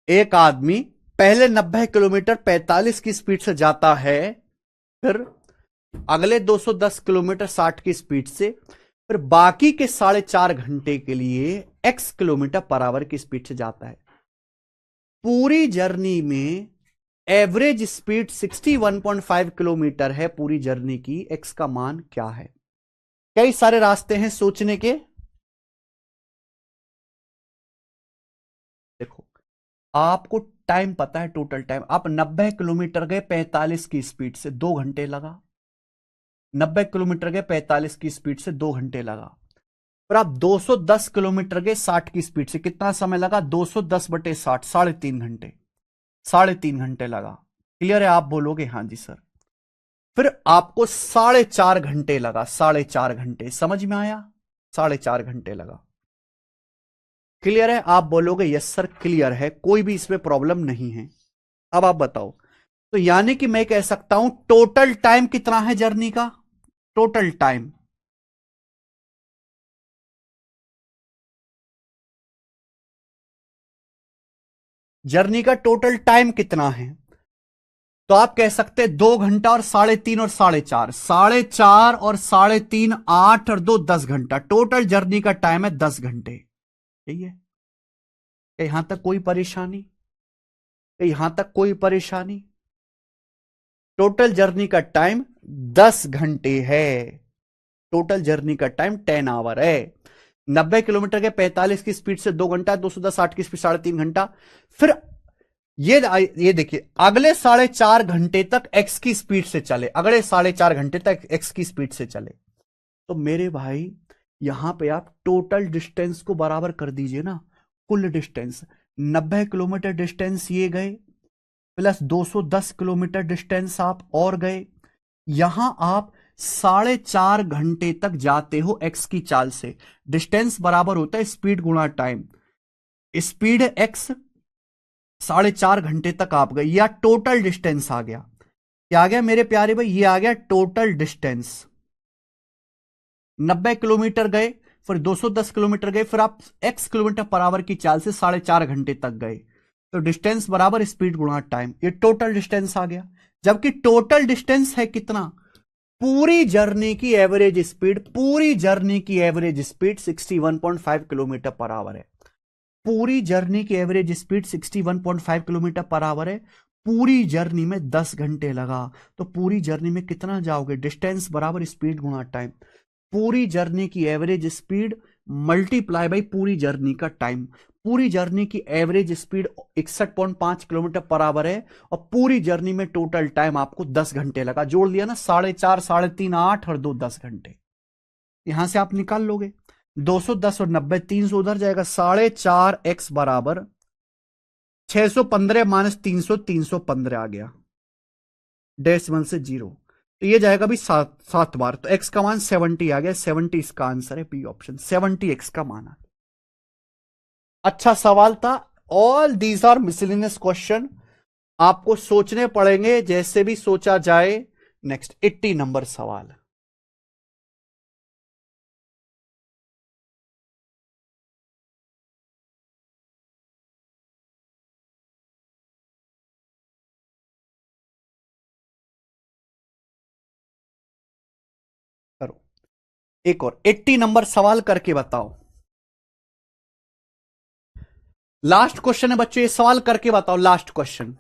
एक आदमी पहले 90 किलोमीटर 45 की स्पीड से जाता है, फिर अगले 210 किलोमीटर 60 की स्पीड से, फिर बाकी के 4.5 घंटे के लिए x किलोमीटर पर आवर की स्पीड से जाता है। पूरी जर्नी में एवरेज स्पीड 61.5 किलोमीटर है पूरी जर्नी की। x का मान क्या है? कई सारे रास्ते हैं सोचने के। देखो, आपको टाइम पता है, टोटल टाइम। आप 90 किलोमीटर गए 45 की स्पीड से, 2 घंटे लगा। 90 किलोमीटर गए 45 की स्पीड से, 2 घंटे लगा। पर आप 210 किलोमीटर गए 60 की स्पीड से, कितना समय लगा? 210/60, 3.5 घंटे। 3.5 घंटे लगा। क्लियर है? आप बोलोगे हाँ जी सर। फिर आपको 4.5 घंटे लगा। 4.5 घंटे, समझ में आया? 4.5 घंटे लगा। क्लियर है? आप बोलोगे यस सर क्लियर है, कोई भी इसमें प्रॉब्लम नहीं है। अब आप बताओ। तो यानी कि मैं कह सकता हूं टोटल टाइम कितना है जर्नी का? टोटल टाइम, जर्नी का टोटल टाइम कितना है? तो आप कह सकते हैं 2 घंटा और 3.5 और 4.5, 4.5 और 3.5, 8 और 2 10 घंटा। टोटल जर्नी का टाइम है 10 घंटे। यही है। क्या यहां तक कोई परेशानी? क्या यहां तक कोई परेशानी? टोटल जर्नी का टाइम 10 घंटे है। टोटल जर्नी का टाइम 10 आवर है। 90 किलोमीटर के 45 की स्पीड से 2 घंटा, 210 60 की स्पीड 3.5 घंटा। फिर ये देखिए, अगले 4.5 घंटे तक एक्स की स्पीड से चले, अगले 4.5 घंटे तक एक्स की स्पीड से चले। तो मेरे भाई यहां पे आप टोटल डिस्टेंस को बराबर कर दीजिए ना। कुल डिस्टेंस 90 किलोमीटर डिस्टेंस ये गए, प्लस 210 किलोमीटर डिस्टेंस आप और गए। यहां आप 4.5 घंटे तक जाते हो एक्स की चाल से। डिस्टेंस बराबर होता है स्पीड गुणा टाइम। स्पीड है एक्स, 4.5 घंटे तक आप गए, या टोटल डिस्टेंस आ गया। क्या आ गया मेरे प्यारे भाई? ये आ गया टोटल डिस्टेंस। 90 किलोमीटर गए, फिर 210 किलोमीटर गए, फिर आप x किलोमीटर पर आवर की चाल से 4.5 घंटे तक गए। तो डिस्टेंस बराबर स्पीड गुणा टाइम, ये टोटल डिस्टेंस आ गया। जबकि टोटल डिस्टेंस है कितना? पूरी जर्नी की एवरेज स्पीड, पूरी जर्नी की average speed 61.5 kilometre per our है। पूरी जर्नी की average speed 61.5 kilometre per our है। पूरी जर्नी में 10 घंटे लगा, तो पूरी जर्नी में कितना जाओगे? डिस्टेंस बराबर स्पीड गुणा टाइम। पूरी जर्नी की एवरेज स्पीड मल्टीप्लाई बाई पूरी जर्नी का टाइम। पूरी जर्नी की average speed 61.5 kilometre per our है, और पूरी जर्नी में टोटल टाइम आपको 10 घंटे लगा। जोड़ लिया ना, 4.5, 3.5, 8 और 2 10 घंटे। यहां से आप निकाल लोगे 210 और 90, 300 उधर जाएगा। 4.5x बराबर 615 माइनस 300, 315 आ गया, डेसिमल से जीरो। तो ये जाएगा भी 7 बार, तो x का मान 70 आ गया। 70 इसका आंसर है, बी ऑप्शन 70 x का मान आ गया। अच्छा सवाल था। All these are miscellaneous question, आपको सोचने पड़ेंगे, जैसे भी सोचा जाए। नेक्स्ट 80 नंबर सवाल। करो, एक और 80 नंबर सवाल करके बताओ। लास्ट क्वेश्चन है बच्चों, ये सवाल करके बताओ, लास्ट क्वेश्चन।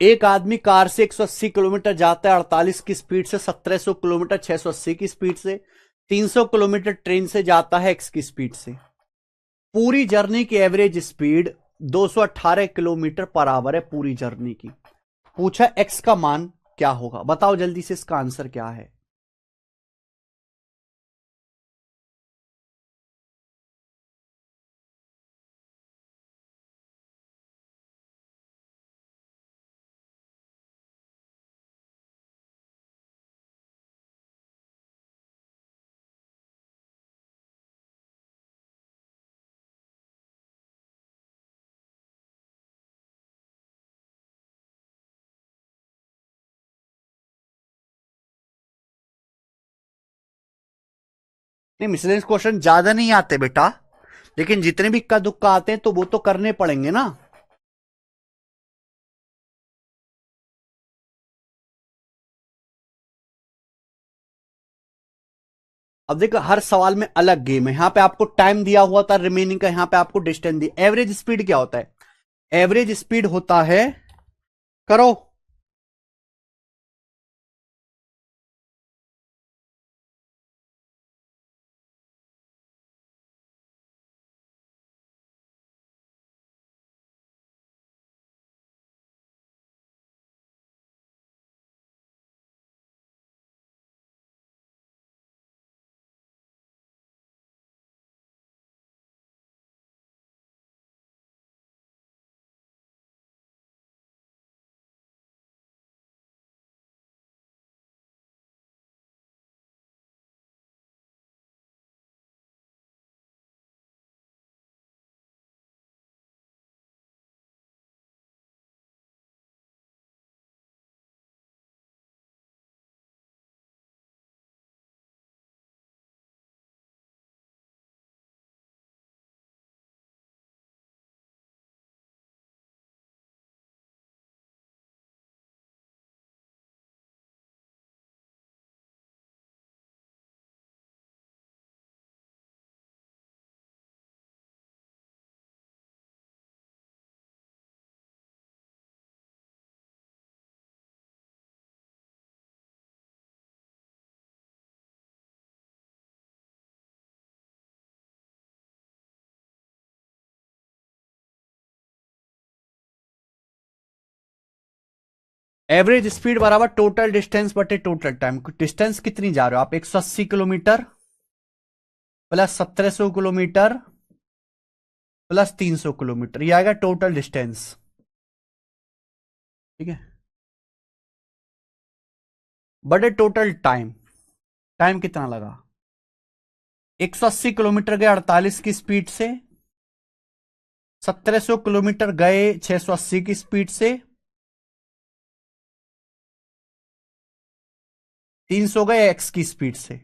एक आदमी कार से 180 किलोमीटर जाता है 48 की स्पीड से, 1700 किलोमीटर 680 की स्पीड से, 300 किलोमीटर ट्रेन से जाता है x की स्पीड से। पूरी जर्नी की average speed 218 kilometre per our है पूरी जर्नी की। पूछा x का मान क्या होगा, बताओ जल्दी से इसका आंसर क्या है। नहीं, मिसलेनियस क्वेश्चन ज्यादा नहीं आते बेटा, लेकिन जितने भी इक्का दुक्का आते हैं तो वो तो करने पड़ेंगे ना। अब देखो, हर सवाल में अलग गेम है। यहां पे आपको टाइम दिया हुआ था रिमेनिंग का, यहां पे आपको डिस्टेंस दी। एवरेज स्पीड क्या होता है? एवरेज स्पीड होता है, करो, एवरेज स्पीड बराबर टोटल डिस्टेंस बटे टोटल टाइम। डिस्टेंस कितनी जा रहे हो आप? 180 kilometre plus 1700 kilometre plus 300 kilometre, ये आएगा टोटल डिस्टेंस। ठीक है, बटे टोटल टाइम। टाइम कितना लगा? 180 किलोमीटर गए 48 की स्पीड से, 1700 किलोमीटर गए 680 की स्पीड से, 300 गए x की स्पीड से।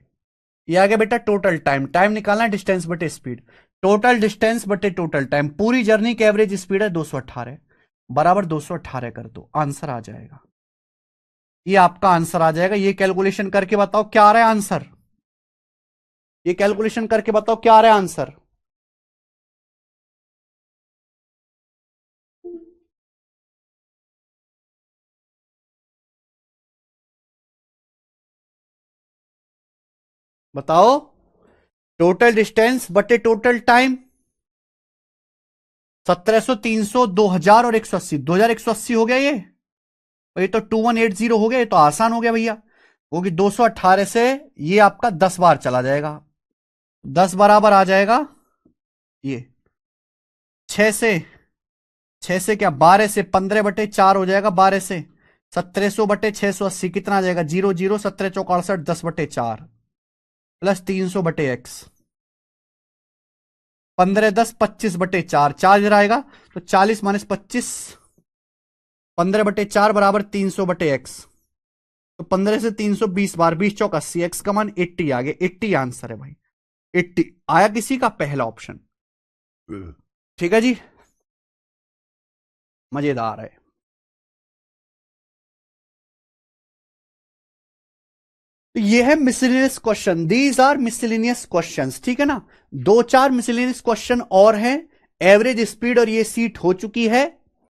ये आ गया बेटा टोटल टाइम। टाइम निकालना है डिस्टेंस बटे स्पीड। टोटल डिस्टेंस बटे टोटल टाइम, पूरी जर्नी की एवरेज स्पीड है 218 बराबर 218 कर दो, आंसर आ जाएगा। ये आपका आंसर आ जाएगा। ये कैलकुलेशन करके बताओ क्या आ रहा है आंसर। ये कैलकुलेशन करके बताओ क्या आ रहा है आंसर। बताओ, टोटल डिस्टेंस बटे टोटल टाइम, 1700, 300, 2000 और 180, 2180 हो गया ये तो 2180 हो गया। ये तो आसान हो गया भैया, क्योंकि 218 से ये आपका 10 बार चला जाएगा, 10 बराबर आ जाएगा ये 6 से, 6 से क्या 12 से 15/4 हो जाएगा, 12 से 1700 बटे 680 कितना आ जाएगा, 00, 17 चौक 68, 10/4 प्लस 300/x, 15 10 25/4, 4 इधर आएगा तो 40 - 25, 15/4 बराबर 300/x, तो 15 से 320 बार, 20 चौक 80, एक्स का मान 80 आ गया। 80 आंसर है भाई, 80 आया किसी का पहला ऑप्शन। ठीक है जी, मजेदार है। तो ये है miscellaneous question, these are miscellaneous questions, ठीक है ना। 2-4 मिसलिनियस क्वेश्चन और हैं, एवरेज स्पीड और ये सीट हो चुकी है,